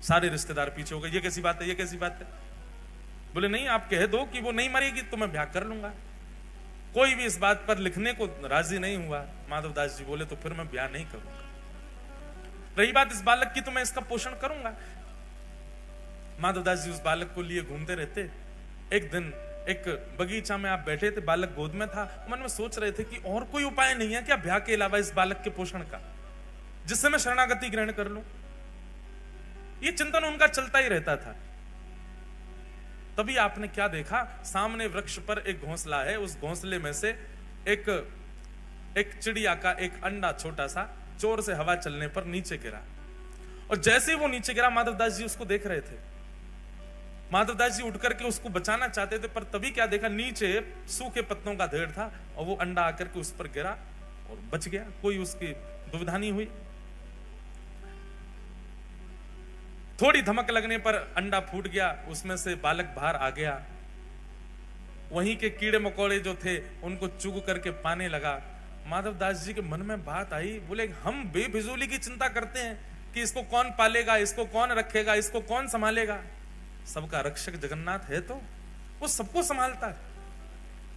सारे रिश्तेदार पीछे हो गए, ये कैसी बात है, ये कैसी बात है। बोले नहीं, आप कह दो कि वो नहीं मरेगी तो मैं ब्याह कर लूंगा। कोई भी इस बात पर लिखने को राजी नहीं हुआ। माधवदास जी बोले तो फिर मैं ब्याह नहीं करूंगा। रही बात इस बालक की, तो मैं इसका पोषण करूंगा। माधवदास जी उस बालक को लिए घूमते रहते। एक दिन एक बगीचा में आप बैठे थे, बालक गोद में था, मन में सोच रहे थे कि और कोई उपाय नहीं है क्या ब्याह के अलावा इस बालक के पोषण का, जिससे मैं शरणागति ग्रहण कर लूं। ये चिंतन उनका चलता ही रहता था। तभी आपने क्या देखा, सामने वृक्ष पर एक घोंसला है, उस घोंसले में से एक चिड़िया का एक अंडा छोटा सा जोर से हवा चलने पर नीचे गिरा। और जैसे ही वो नीचे गिरा, माधवदास जी उसको देख रहे थे। माधवदास जी उठ करके उसको बचाना चाहते थे, पर तभी क्या देखा, नीचे सूखे पत्तों का ढेर था और वो अंडा आकर के उस पर गिरा और बच गया। कोई उसकी दुविधा नहीं हुई। थोड़ी धमक लगने पर अंडा फूट गया, उसमें से बालक बाहर आ गया। वहीं के कीड़े मकोड़े जो थे उनको चुग करके पाने लगा। माधवदास जी के मन में बात आई, बोले हम बेफिजूली की चिंता करते हैं कि इसको कौन पालेगा, इसको कौन रखेगा, इसको कौन संभालेगा। सबका रक्षक जगन्नाथ है तो वो सबको संभालता है।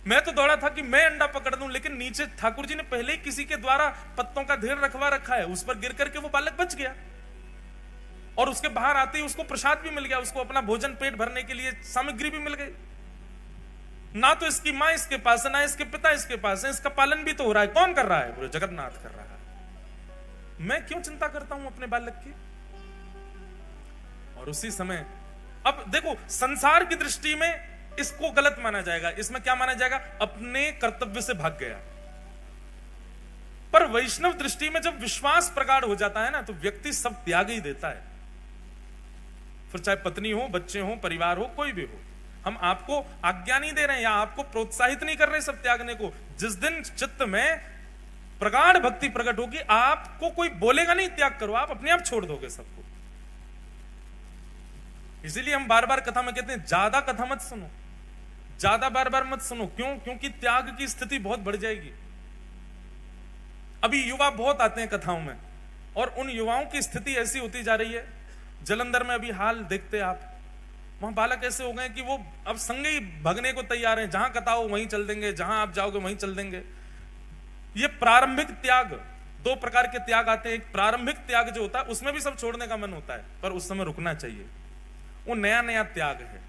मैं तो दौड़ा था कि मैं अंडा पकड़ दूं, लेकिन नीचे ठाकुर जी ने पहले ही किसी के द्वारा पत्तों का ढेर रखवा रखा है, उस पर गिर करके वो बालक बच गया। और उसके बाहर आते ही उसको प्रसाद भी मिल गया, उसको अपना भोजन पेट भरने के लिए सामग्री भी मिल गई। ना तो इसकी मां इसके पास है, ना इसके पिता इसके पास है, इसका पालन भी तो हो रहा है। कौन कर रहा है? बोले जगन्नाथ कर रहा है। मैं क्यों चिंता करता हूं अपने बालक की। और उसी समय अब देखो, संसार की दृष्टि में इसको गलत माना जाएगा। इसमें क्या माना जाएगा? अपने कर्तव्य से भाग गया। पर वैष्णव दृष्टि में जब विश्वास प्रगाढ़ हो जाता है ना, तो व्यक्ति सब त्याग ही देता है। फिर चाहे पत्नी हो, बच्चे हो, परिवार हो, कोई भी हो। हम आपको आज्ञा नहीं दे रहे हैं या आपको प्रोत्साहित नहीं कर रहे सब त्यागने को। जिस दिन चित्त में प्रगाढ़ भक्ति प्रकट होगी, आपको कोई बोलेगा नहीं त्याग करो, आप अपने आप छोड़ दोगे सबको। इसीलिए हम बार बार कथा में कहते हैं ज्यादा कथा मत सुनो, ज्यादा बार बार मत सुनो। क्यों? क्योंकि त्याग की स्थिति बहुत बढ़ जाएगी। अभी युवा बहुत आते हैं कथाओं में, और उन युवाओं की स्थिति ऐसी होती जा रही है। जलंधर में अभी हाल देखते आप, वहां बालक ऐसे हो गए कि वो अब संगे ही भगने को तैयार हैं। जहां कथा हो वहीं चल देंगे, जहां आप जाओगे वहीं चल देंगे। ये प्रारंभिक त्याग, दो प्रकार के त्याग आते हैं। एक प्रारंभिक त्याग जो होता है, उसमें भी सब छोड़ने का मन होता है, पर उस समय रुकना चाहिए। वो नया नया त्याग है,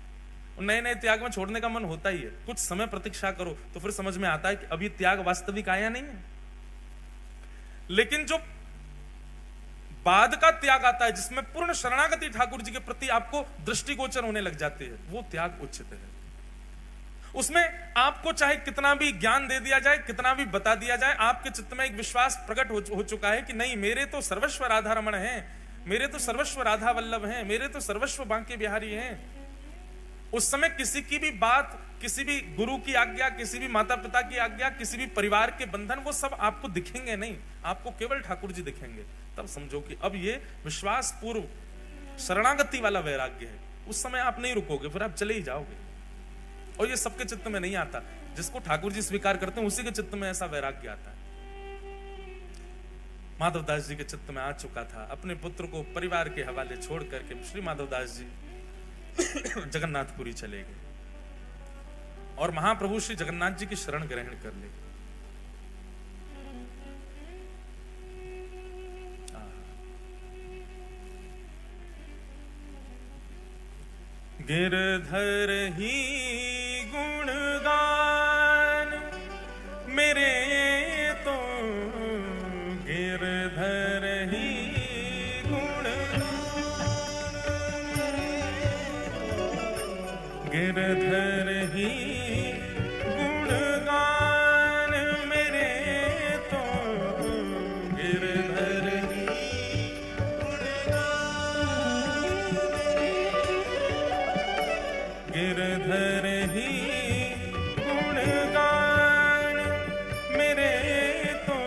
नए नए त्याग में छोड़ने का मन होता ही है। कुछ समय प्रतीक्षा करो तो फिर समझ में आता है कि अभी त्याग वास्तविक आया नहीं है। लेकिन जो बाद का त्याग आता है जिसमें पूर्ण शरणागति ठाकुर जी के प्रति आपको दृष्टिगोचर होने लग जाती है, वो त्याग उचित है। उसमें आपको चाहे कितना भी ज्ञान दे दिया जाए, कितना भी बता दिया जाए, आपके चित्त में एक विश्वास प्रकट हो चुका है कि नहीं, मेरे तो सर्वस्व राधा रमण हैं, मेरे तो सर्वस्व राधा वल्लभ हैं, मेरे तो सर्वस्व बांके बिहारी हैं। उस समय किसी की भी बात, किसी भी गुरु की आज्ञा, किसी भी माता पिता की आज्ञा, किसी भी परिवार के बंधन, वो सब आपको दिखेंगे नहीं, आपको केवल ठाकुर जी दिखेंगे। तब समझो कि अब ये विश्वास पूर्व शरणागति वाला वैराग्य है। उस समय आप नहीं रुकोगे, फिर आप चले ही जाओगे। और ये सबके चित्त में नहीं आता, जिसको ठाकुर जी स्वीकार करते हैं उसी के चित्त में ऐसा वैराग्य आता है। माधवदास जी के चित्त में आ चुका था। अपने पुत्र को परिवार के हवाले छोड़ करके श्री माधवदास जी जगन्नाथपुरी चले गए और महाप्रभु श्री जगन्नाथ जी की शरण ग्रहण कर ली। गिरधर ही गुणगान मेरे तो गिरधर ही गिरधर ही गुणगान मेरे तो गिरधर ही गिरधर ही गुणगान मेरे तो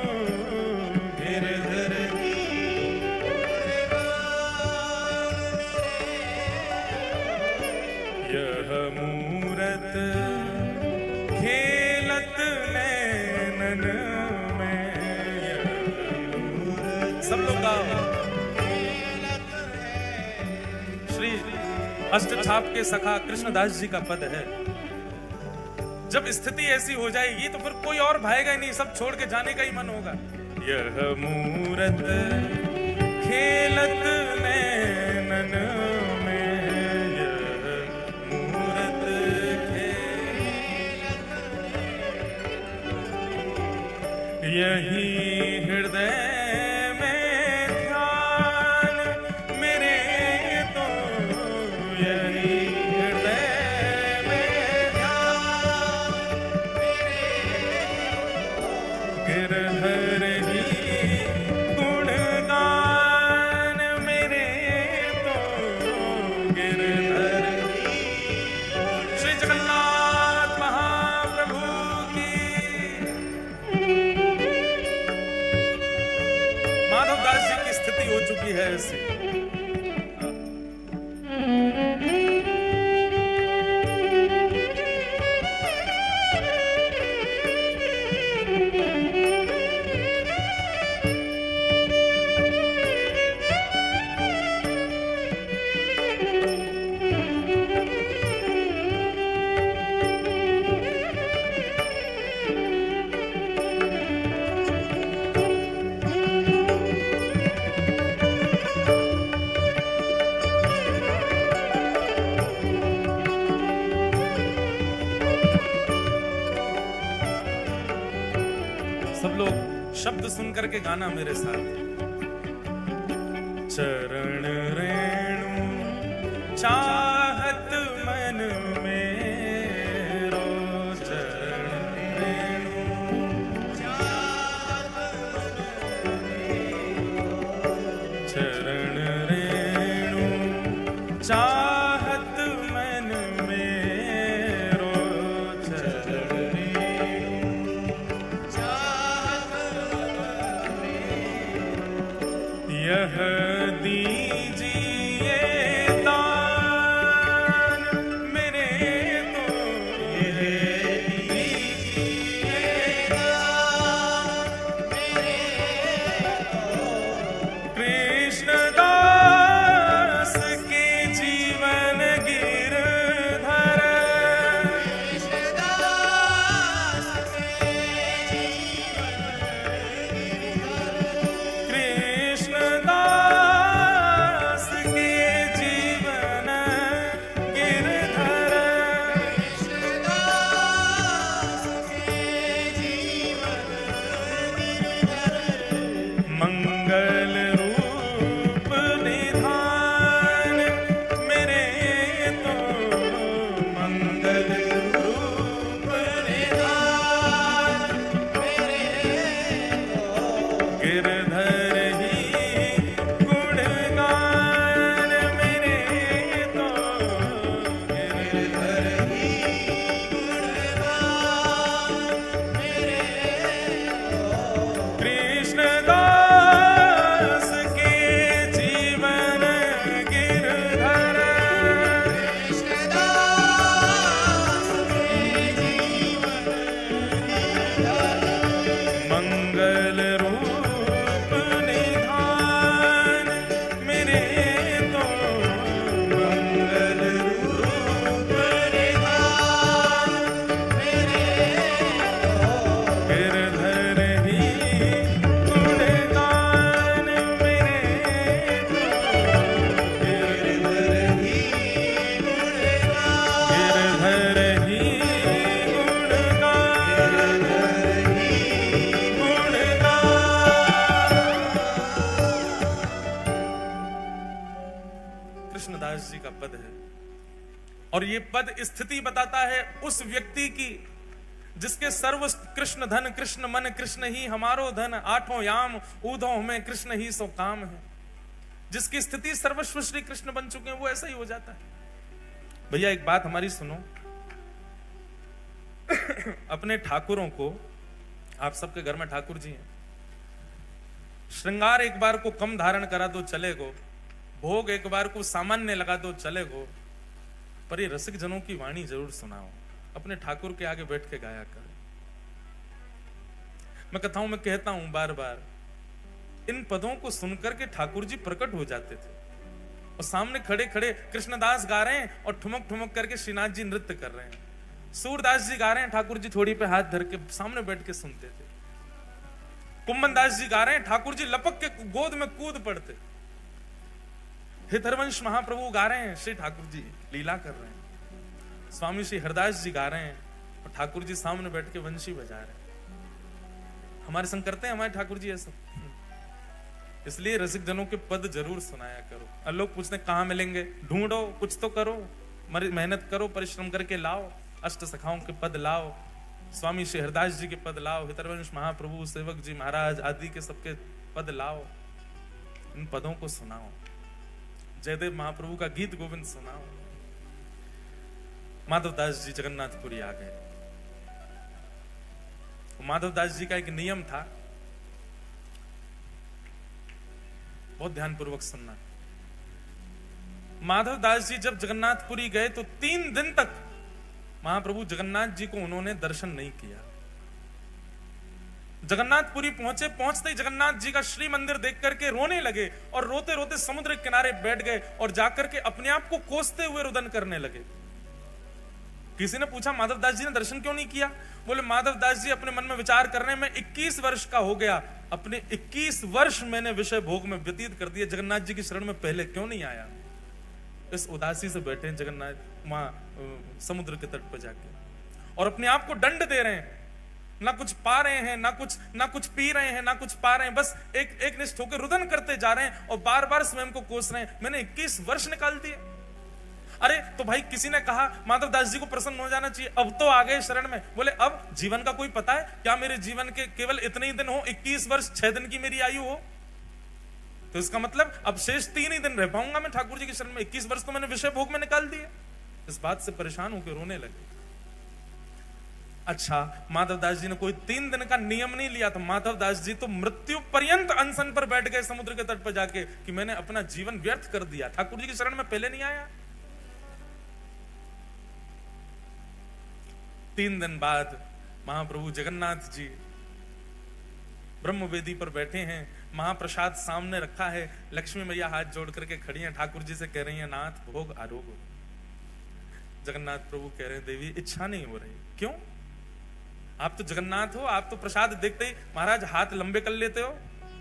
गिरधर ही यह मूरत खेलत नैनन में। सब लोग गाओ। श्री अष्टछाप के सखा कृष्णदास जी का पद है। जब स्थिति ऐसी हो जाएगी तो फिर कोई और भाएगा ही नहीं, सब छोड़ के जाने का ही मन होगा। यह मूरत खेलत नैनन में, यह मूरत यही हृदय में ध्यान मेरे तो यही हृदय में ध्यान गिरधर ही गुणगान मेरे तो गिरधर ही। श्री जगन्नाथ महाप्रभु की। माधवदास जी की स्थिति हो चुकी है ऐसी। सब लोग शब्द सुन करके गाना मेरे साथ। चरण रेणु चाहत मन मेरो, चरण रेणु चरण रेणु चाहत मन मेरो, चरण यह दीजिए दान पद है, और ये पद स्थिति बताता है उस व्यक्ति की जिसके सर्व कृष्ण धन कृष्ण मन कृष्ण ही हमारो धन, आठों याम ऊधो हमें कृष्ण ही सो काम है। जिसकी स्थिति सर्वस्व श्री कृष्ण बन चुके हैं वो ऐसा ही हो जाता है। भैया एक बात हमारी सुनो, अपने ठाकुरों को, आप सबके घर में ठाकुर जी हैं, श्रृंगार एक बार को कम धारण करा तो चलेगो, भोग एक बार को सामान्य लगा तो चलेगो, पर ये रसिक जनों की वाणी जरूर सुनाओ, अपने ठाकुर के आगे बैठ के गाया कर। मैं कथाओं में कहता हूं बार बार, इन पदों को सुनकर के ठाकुर जी प्रकट हो जाते थे, और सामने खड़े खड़े कृष्णदास गा रहे हैं और ठुमक ठुमक करके श्रीनाथ जी नृत्य कर रहे हैं, सूरदास जी गा रहे हैं, ठाकुर जी थोड़ी पे हाथ धर के सामने बैठ के सुनते थे, कुंभन दास जी गा रहे हैं, ठाकुर जी लपक के गोद में कूद पड़ते, हितरवंश महाप्रभु गा रहे हैं, श्री ठाकुर जी लीला कर रहे हैं, स्वामी श्री हरदास जी गा रहे हैं और ठाकुर जी सामने बैठ के वंशी बजा रहे हैं। हमारे संग करते हैं हमारे ठाकुर जी ऐसा। इसलिए रसिक जनों के पद जरूर सुनाया करो। और लोग पूछते कहां मिलेंगे, ढूंढो, कुछ तो करो, मेहनत करो, परिश्रम करके लाओ, अष्ट सखाओं के पद लाओ, स्वामी श्री हरदास जी के पद लाओ, हितरवंश महाप्रभु सेवक जी महाराज आदि के सबके पद लाओ, इन पदों को सुनाओ, जयदेव महाप्रभु का गीत गोविंद सुनाओ। माधवदास जी जगन्नाथपुरी आ गए। माधवदास जी का एक नियम था, बहुत ध्यानपूर्वक सुनना। माधवदास जी जब जगन्नाथपुरी गए तो 3 दिन तक महाप्रभु जगन्नाथ जी को उन्होंने दर्शन नहीं किया। जगन्नाथपुरी पहुंचे, पहुंचते ही जगन्नाथ जी का श्री मंदिर देख करके रोने लगे और रोते रोते समुद्र के किनारे बैठ गए और जाकर के अपने आप को कोसते हुए रुदन करने लगे। किसी ने पूछा माधवदास जी ने दर्शन क्यों नहीं किया? बोले माधवदास जी अपने मन में विचार कर रहे हैं, मैं 21 वर्ष का हो गया, अपने 21 वर्ष मैंने विषय भोग में व्यतीत कर दिए, जगन्नाथ जी की शरण में पहले क्यों नहीं आया? इस उदासी से बैठे हैं जगन्नाथ वहां समुद्र के तट पर जाके, और अपने आप को दंड दे रहे हैं, ना कुछ पा रहे हैं, ना कुछ पी रहे हैं, ना कुछ पा रहे हैं, बस एक निष्ठ होकर रुदन करते जा रहे हैं और बार बार स्वयं को कोस रहे हैं, मैंने 21 वर्ष निकाल दिए। अरे तो भाई किसी ने कहा माधवदास जी को प्रसन्न हो जाना चाहिए, अब तो आ गए शरण में। बोले अब जीवन का कोई पता है क्या? मेरे जीवन के केवल इतने ही दिन हो, 21 वर्ष 6 दिन की मेरी आयु हो, तो इसका मतलब अब शेष 3 ही दिन रह पाऊंगा मैं ठाकुर जी की शरण में, 21 वर्ष तो मैंने विषय भोग में निकाल दिए। इस बात से परेशान होकर रोने लगे। अच्छा, माधवदास जी ने कोई 3 दिन का नियम नहीं लिया था, माधवदास जी तो मृत्यु पर्यंत अनशन पर बैठ गए समुद्र के तट पर जाके कि मैंने अपना जीवन व्यर्थ कर दिया, ठाकुर जी की शरण में पहले नहीं आया। 3 दिन बाद महाप्रभु जगन्नाथ जी ब्रह्म वेदी पर बैठे हैं, महाप्रसाद सामने रखा है, लक्ष्मी मैया हाथ जोड़ करके खड़ी हैं, ठाकुर जी से कह रही हैं नाथ भोग आरोग हो। जगन्नाथ प्रभु कह रहे हैं देवी इच्छा नहीं हो रही। क्यों? आप तो जगन्नाथ हो, आप तो प्रसाद देखते ही महाराज हाथ लंबे कर लेते हो,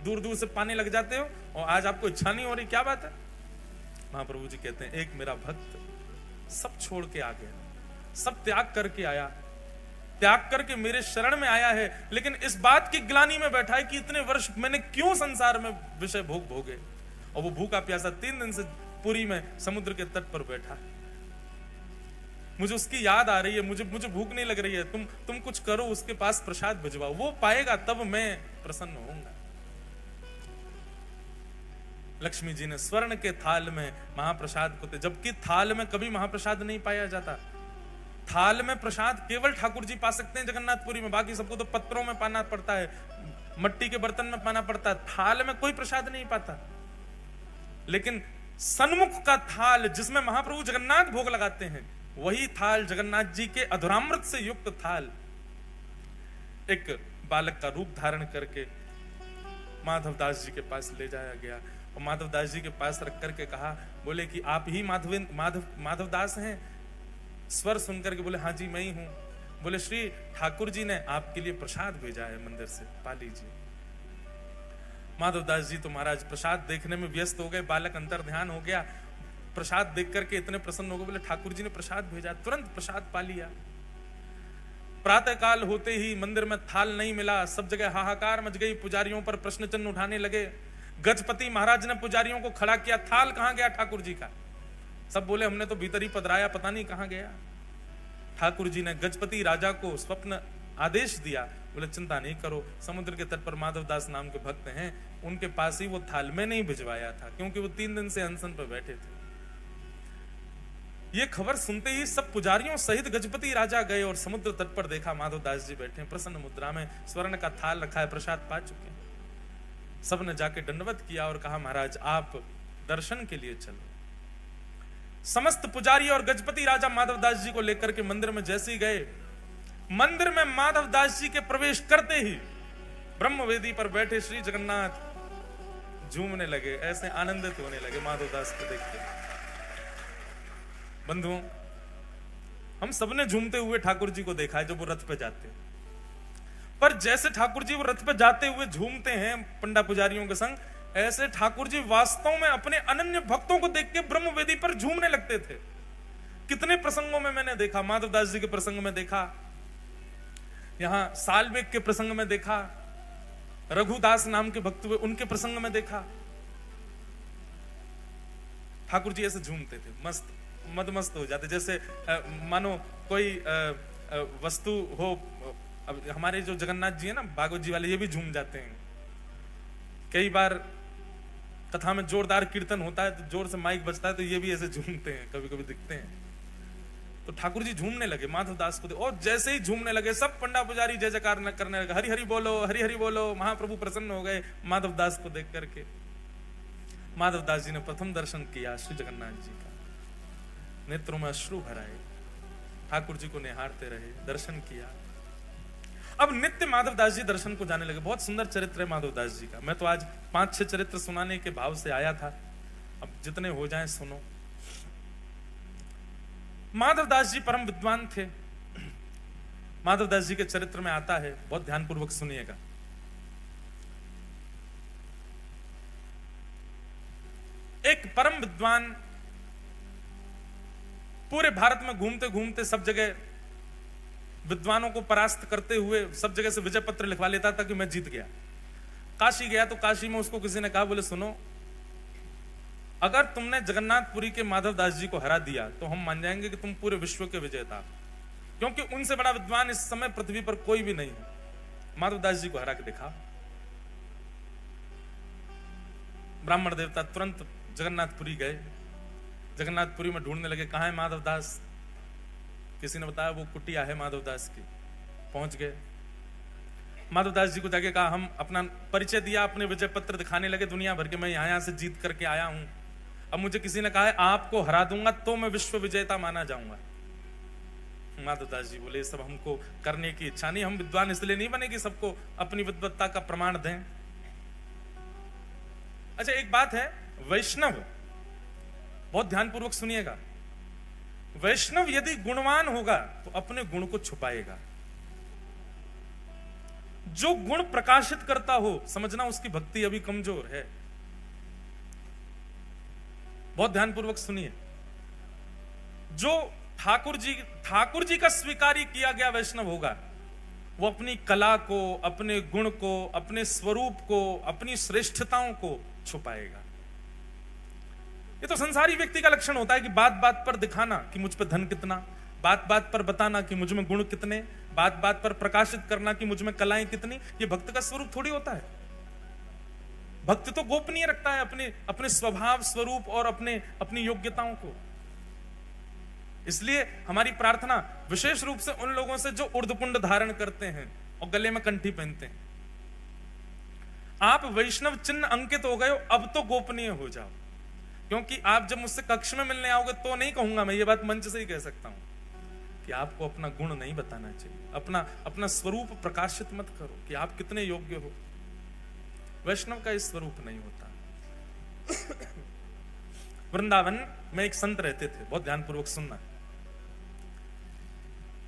दूर दूर से पानी लग जाते हो, और आज आपको इच्छा नहीं हो रही, क्या बात है? महाप्रभु जी कहते हैं एक मेरा भक्त सब छोड़ के आ गया, सब त्याग करके आया, त्याग करके मेरे शरण में आया है, लेकिन इस बात की ग्लानि में बैठा है कि इतने वर्ष मैंने क्यों संसार में विषय भोग भोगे, और वो भूखा प्यासा 3 दिन से पुरी में समुद्र के तट पर बैठा है। मुझे उसकी याद आ रही है, मुझे भूख नहीं लग रही है, तुम कुछ करो, उसके पास प्रसाद भिजवाओ, वो पाएगा तब मैं प्रसन्न होऊंगा। लक्ष्मी जी ने स्वर्ण के थाल में महाप्रसाद को, जबकि थाल में कभी महाप्रसाद नहीं पाया जाता, थाल में प्रसाद केवल ठाकुर जी पा सकते हैं जगन्नाथपुरी में, बाकी सबको तो पत्रों में पाना पड़ता है, मट्टी के बर्तन में पाना पड़ता है, थाल में कोई प्रसाद नहीं पाता। लेकिन सन्मुख का थाल जिसमें महाप्रभु जगन्नाथ भोग लगाते हैं, वही थाल जगन्नाथ जी के अधुरामृत से युक्त थाल एक बालक का रूप धारण करके माधवदास जी के पास ले जाया गया, और माधवदास जी के पास रख करके कहा, बोले कि आप ही माधवदास हैं? स्वर सुनकर के बोले हाँ जी मैं ही हूं। बोले श्री ठाकुर जी ने आपके लिए प्रसाद भेजा है मंदिर से, पा लीजिए। माधवदास जी तो महाराज प्रसाद देखने में व्यस्त हो गए, बालक अंतर ध्यान हो गया, प्रसाद देख करके इतने प्रसन्न हो गए, बोले ठाकुर जी ने प्रसाद भेजा, तुरंत प्रसाद पा लिया। प्रातः काल होते ही मंदिर में थाल नहीं मिला, सब जगह हाहाकार मच गई, पुजारियों पर प्रश्न चिन्ह उठाने लगे। गजपति महाराज ने पुजारियों को खड़ा किया, थाल कहां गया ठाकुर जी का? सब बोले हमने तो भीतर ही पधराया, पता नहीं कहां गया। ठाकुर जी ने गजपति राजा को स्वप्न आदेश दिया, बोले चिंता नहीं करो, समुद्र के तट पर माधवदास नाम के भक्त हैं, उनके पास ही वो थाल में नहीं भिजवाया था, क्योंकि वो 3 दिन से अनशन पर बैठे थे। ये खबर सुनते ही सब पुजारियों सहित गजपति राजा गए और समुद्र तट पर देखा माधवदास जी बैठे प्रसन्न मुद्रा में, स्वर्ण का थाल रखा है, प्रसाद पा चुके हैं। सबने जाके दंडवत किया और कहा महाराज आप दर्शन के लिए चलो। समस्त पुजारी और गजपति राजा माधवदास जी को लेकर के मंदिर में जैसे ही गए, मंदिर में माधवदास जी के प्रवेश करते ही ब्रह्मवेदी पर बैठे श्री जगन्नाथ झूमने लगे, ऐसे आनंदित होने लगे माधवदास को देख के। बंधुओं, हम सबने झूमते हुए ठाकुर जी को देखा है जब वो रथ पे जाते हैं, पर जैसे ठाकुर जी वो रथ पे जाते हुए झूमते हैं पंडा पुजारियों के संग, ऐसे ठाकुर जी वास्तव में अपने अनन्य भक्तों को देख के ब्रह्मवेदी पर झूमने लगते थे। कितने प्रसंगों में मैंने देखा, माधवदास जी के प्रसंग में देखा, यहां सालवेग के प्रसंग में देखा, रघुदास नाम के भक्त हुए उनके प्रसंग में देखा, ठाकुर जी ऐसे झूमते थे, मस्त मदमस्त हो जाते, जैसे मानो कोई वस्तु हो। अब हमारे जो जगन्नाथ जी है ना, भागवत जी वाले, ये भी झूम जाते हैं। कई बार कथा में जोरदार कीर्तन होता है तो जोर से माइक बजता है तो ये भी ऐसे झूमते हैं, कभी कभी दिखते हैं। तो ठाकुर जी झूमने लगे माधवदास को, और जैसे ही झूमने लगे सब पंडा पुजारी जय जयकार करने लगे, हरि हरि बोलो, हरि हरि बोलो। महाप्रभु प्रसन्न हो गए माधवदास को देख करके। माधवदास जी ने प्रथम दर्शन किया श्री जगन्नाथ जी का, नेत्रों में अश्रु भराए, ठाकुर जी को निहारते रहे, दर्शन किया। अब नित्य माधवदास जी दर्शन को जाने लगे। बहुत सुंदर चरित्र है माधवदास जी का। मैं तो आज 5-6 चरित्र सुनाने के भाव से आया था, अब जितने हो जाएं सुनो। माधवदास जी परम विद्वान थे। माधवदास जी के चरित्र में आता है, बहुत ध्यानपूर्वक सुनिएगा। एक परम विद्वान पूरे भारत में घूमते घूमते सब जगह विद्वानों को परास्त करते हुए सब जगह से विजय पत्र लिखवा लेता था कि मैं जीत गया। काशी गया तो काशी में उसको किसी ने कहा, बोले सुनो, अगर तुमने जगन्नाथपुरी के माधवदास जी को हरा दिया तो हम मान जाएंगे कि तुम पूरे विश्व के विजेता, क्योंकि उनसे बड़ा विद्वान इस समय पृथ्वी पर कोई भी नहीं है। माधवदास जी को हरा के दिखा। ब्राह्मण देवता तुरंत जगन्नाथपुरी गए, जगन्नाथपुरी में ढूंढने लगे कहां है माधवदास। किसी ने बताया वो कुटिया है माधवदास की। पहुंच गए, माधवदास जी को जाके कहा, हम अपना परिचय दिया, अपने विजय पत्र दिखाने लगे दुनिया भर के, मैं यहां से जीत करके आया हूं। अब मुझे किसी ने कहा है आपको हरा दूंगा तो मैं विश्व विजेता माना जाऊंगा। माधवदास जी बोले सब हमको करने की इच्छा नहीं, हम विद्वान इसलिए नहीं बने कि सबको अपनी विद्वत्ता का प्रमाण दें। अच्छा एक बात है, वैष्णव, बहुत ध्यानपूर्वक सुनिएगा, वैष्णव यदि गुणवान होगा तो अपने गुण को छुपाएगा। जो गुण प्रकाशित करता हो समझना उसकी भक्ति अभी कमजोर है। बहुत ध्यानपूर्वक सुनिए। जो ठाकुर जी का स्वीकार किया गया वैष्णव होगा, वो अपनी कला को, अपने गुण को, अपने स्वरूप को, अपनी श्रेष्ठताओं को छुपाएगा। ये तो संसारी व्यक्ति का लक्षण होता है कि बात बात पर दिखाना कि मुझ पर धन कितना, बात बात पर बताना कि मुझ में गुण कितने, बात बात पर प्रकाशित करना कि मुझ में कलाएं कितनी। ये भक्त का स्वरूप थोड़ी होता है। भक्त तो गोपनीय रखता है अपने स्वभाव, स्वरूप और अपनी योग्यताओं को। इसलिए हमारी प्रार्थना विशेष रूप से उन लोगों से जो उर्धपुंड धारण करते हैं और गले में कंठी पहनते हैं, आप वैष्णव चिन्ह अंकित हो गए हो, अब तो गोपनीय हो जाओ। क्योंकि आप जब मुझसे कक्ष में मिलने आओगे तो नहीं कहूंगा, मैं ये बात मंच से ही कह सकता हूं कि आपको अपना गुण नहीं बताना चाहिए, अपना स्वरूप प्रकाशित मत करो कि आप कितने योग्य हो। वैष्णव का इस स्वरूप नहीं होता। वृंदावन में एक संत रहते थे, बहुत ध्यानपूर्वक सुनना।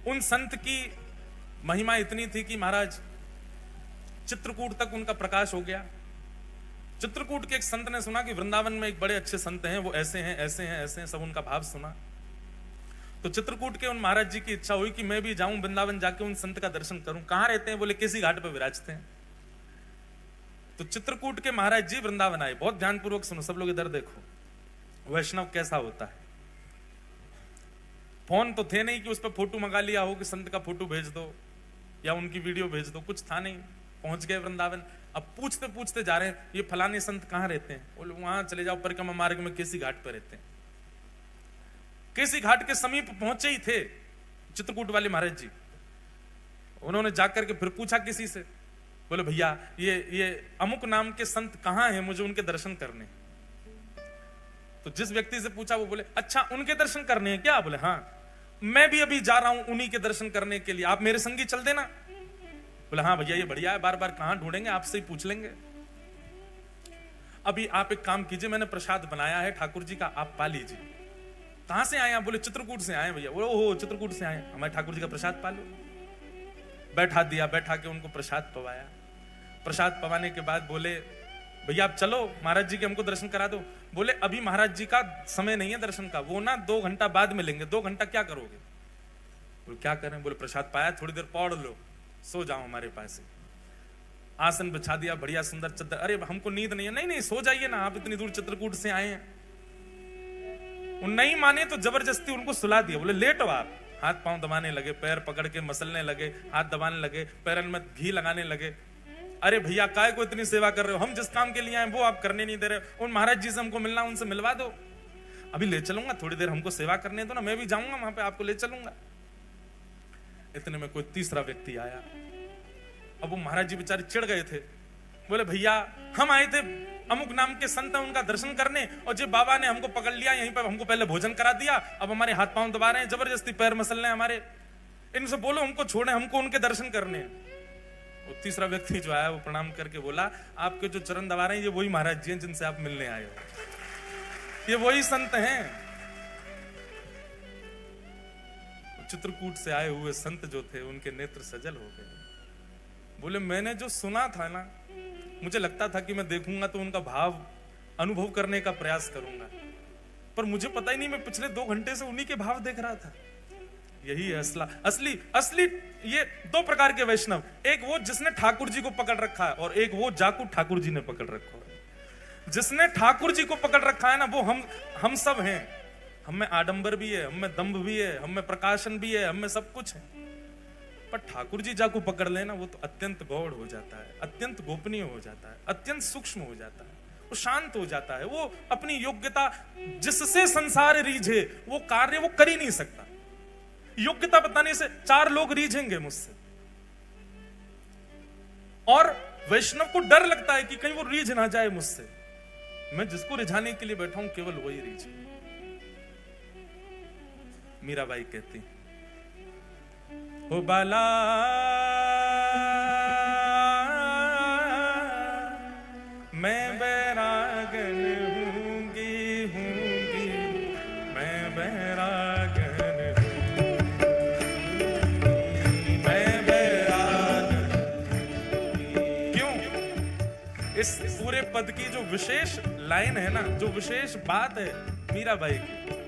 उन संत की महिमा इतनी थी कि महाराज चित्रकूट तक उनका प्रकाश हो गया। चित्रकूट के एक संत ने सुना कि वृंदावन में एक बड़े अच्छे संत हैं, वो ऐसे हैं, ऐसे हैं, ऐसे हैं, सब उनका भाव सुना। तो चित्रकूट के उन महाराज जी की इच्छा हुई कि मैं भी जाऊं वृंदावन, जाके उन संत का दर्शन करूं। कहां रहते हैं? बोले किसी घाट पर विराजते हैं। तो चित्रकूट के महाराज जी वृंदावन आए। बहुत ध्यानपूर्वक सुनो सब लोग, इधर देखो वैष्णव कैसा होता है। फोन तो थे नहीं कि उस पर फोटो मंगा लिया हो कि संत का फोटो भेज दो या उनकी वीडियो भेज दो, कुछ था नहीं। पहुंच गए वृंदावन। अब पूछते पूछते जा रहे हैं, ये फलाने संत कहाँ रहते हैं? बोले वहां चले जाओ, परिक्रमा मार्ग में केसी घाट पर रहते हैं। केसी घाट के समीप पहुंचे ही थे चित्रकूट वाले महाराज जी। उन्होंने जाकर के फिर पूछा किसी से, बोले भैया ये अमुक नाम के संत कहाँ हैं, मुझे उनके दर्शन करने। तो जिस व्यक्ति से पूछा वो बोले अच्छा उनके दर्शन करने हैं क्या? बोले हाँ, मैं भी अभी जा रहा हूं उन्हीं के दर्शन करने के लिए, आप मेरे संगी चल देना। बोले हाँ भैया ये बढ़िया है, बार बार कहां ढूंढेंगे, आपसे ही पूछ लेंगे। अभी आप एक काम कीजिए, मैंने प्रसाद बनाया है ठाकुर जी का, आप पा लीजिए। कहां से आए आप? बोले चित्रकूट से आए भैया। बोले ओहो चित्रकूट से आए, हमारे ठाकुर जी का प्रसाद पा लो। बैठा दिया, बैठा के उनको प्रसाद पवाया। प्रसाद पवाने के बाद बोले भैया आप चलो महाराज जी के हमको दर्शन करा दो। बोले अभी महाराज जी का समय नहीं है दर्शन का, वो ना 2 घंटा बाद में लेंगे। 2 घंटा क्या करोगे? बोले क्या करें? बोले प्रसाद पाया, थोड़ी देर पौड़ लो, सो जाओ हमारे पास। आसन बिछा दिया, बढ़िया सुंदर चद्दर। अरे हमको नींद नहीं है। नहीं नहीं सो जाइए ना, आप इतनी दूर चित्रकूट से आए हैं। उन नहीं माने तो जबरदस्ती उनको सुला दिया। बोले लेटो आप। हाथ पांव दबाने लगे, पैर पकड़ के मसलने लगे, हाथ दबाने लगे, पैरन में घी लगाने लगे। अरे भैया काय को इतनी सेवा कर रहे हो, हम जिस काम के लिए आए वो आप करने नहीं दे रहे। उन महाराज जी से हमको मिलना, उनसे मिलवा दो। अभी ले चलूंगा, थोड़ी देर हमको सेवा करने दो ना, मैं भी जाऊंगा वहां पे, आपको ले चलूंगा। इतने में कोई तीसरा व्यक्ति आया। अब वो महाराज जी बेचारे चिढ़ गए थे। बोले भैया हम आए थे अमुक नाम के संत हैं उनका दर्शन करने, और जब बाबा ने हमको पकड़ लिया यहीं पर, हमको पहले भोजन करा दिया, अब हमारे हाथ पांव दबा रहे हैं, जबरदस्ती पैर मसल रहे हैं हमारे। इनसे बोलो हमको छोड़े, हमको उनके दर्शन करने। वो तीसरा व्यक्ति जो आया वो प्रणाम करके बोला आपके जो चरण दबा रहे हैं ये वही महाराज जी हैं जिनसे आप मिलने आए हो, ये वही संत हैं। चित्रकूट से आए हुए संत जो थे उनके नेत्र सजल हो गए। बोले मैंने जो सुना था ना, मुझे लगता था कि मैं देखूंगा तो उनका भाव अनुभव करने का प्रयास करूंगा, पर मुझे पता ही नहीं, मैं पिछले 2 घंटे से उन्हीं के भाव देख रहा था। यही है असली ये 2 प्रकार के वैष्णव, एक वो जिसने ठाकुर जी को पकड़ रखा है, और एक वो जाकू ठाकुर जी ने पकड़ रखा है। जिसने ठाकुर जी को पकड़ रखा है ना, वो हम सब हैं। हम में आडंबर भी है, हम में दंभ भी है, हम में प्रकाशन भी है, हम में सब कुछ है। पर ठाकुर जी जाकू पकड़ लेना, वो तो अत्यंत गौड़ हो जाता है, अत्यंत गोपनीय हो जाता है, अत्यंत सूक्ष्म हो जाता है, वो शांत हो जाता है। वो अपनी योग्यता जिससे संसार रीझे वो कार्य वो कर ही नहीं सकता। योग्यता बताने से 4 लोग रीझेंगे मुझसे, और वैष्णव को डर लगता है कि कहीं वो रीझ ना जाए मुझसे। मैं जिसको रिझाने के लिए बैठा हूं केवल वही रीझे। मीराबाई कहती हो बाला मैं बैरागन हूंगी मैं बैरागन मैं बैरागन। क्यों? इस पूरे पद की जो विशेष लाइन है ना, जो विशेष बात है मीराबाई की।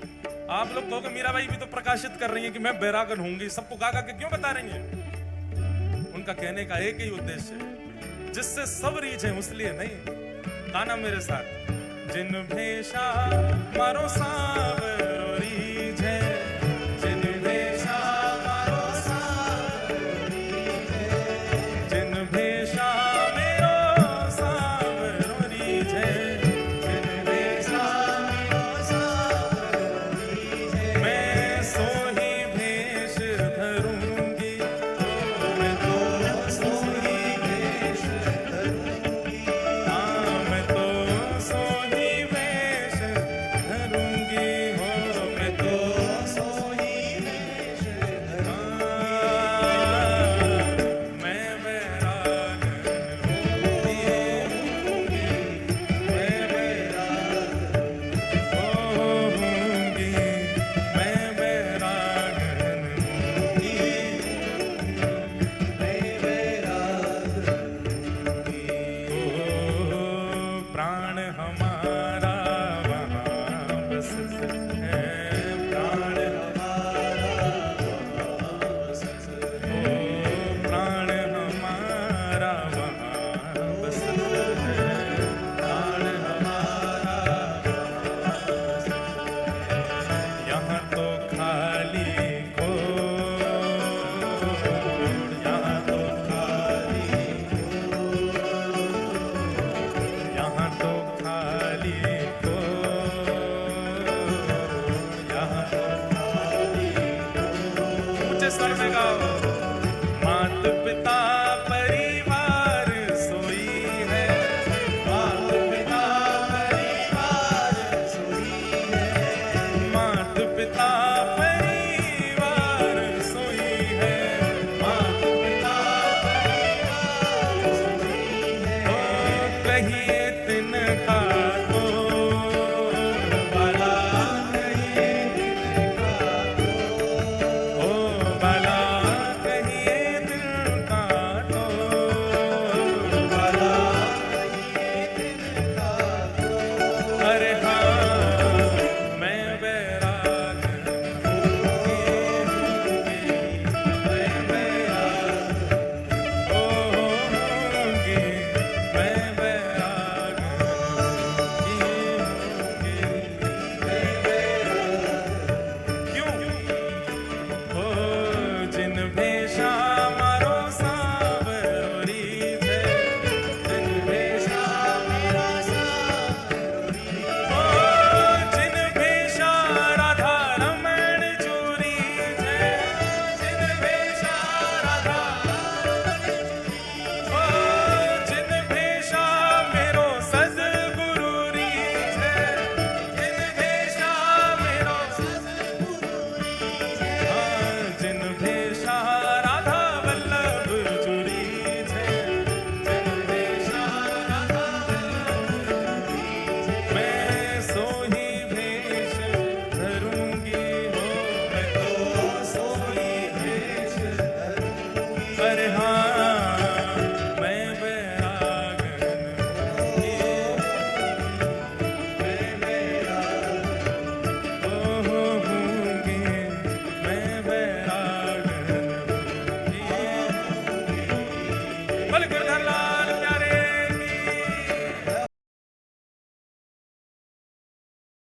आप लोग कहोगे मीराबाई भी तो प्रकाशित कर रही है कि मैं बैरागन होंगी, सबको गा गा के क्यों बता रही है? उनका कहने का एक ही उद्देश्य है, जिससे सब रीझ है उसलिए नहीं। गाना मेरे साथ। जिन भेषा मारो सावर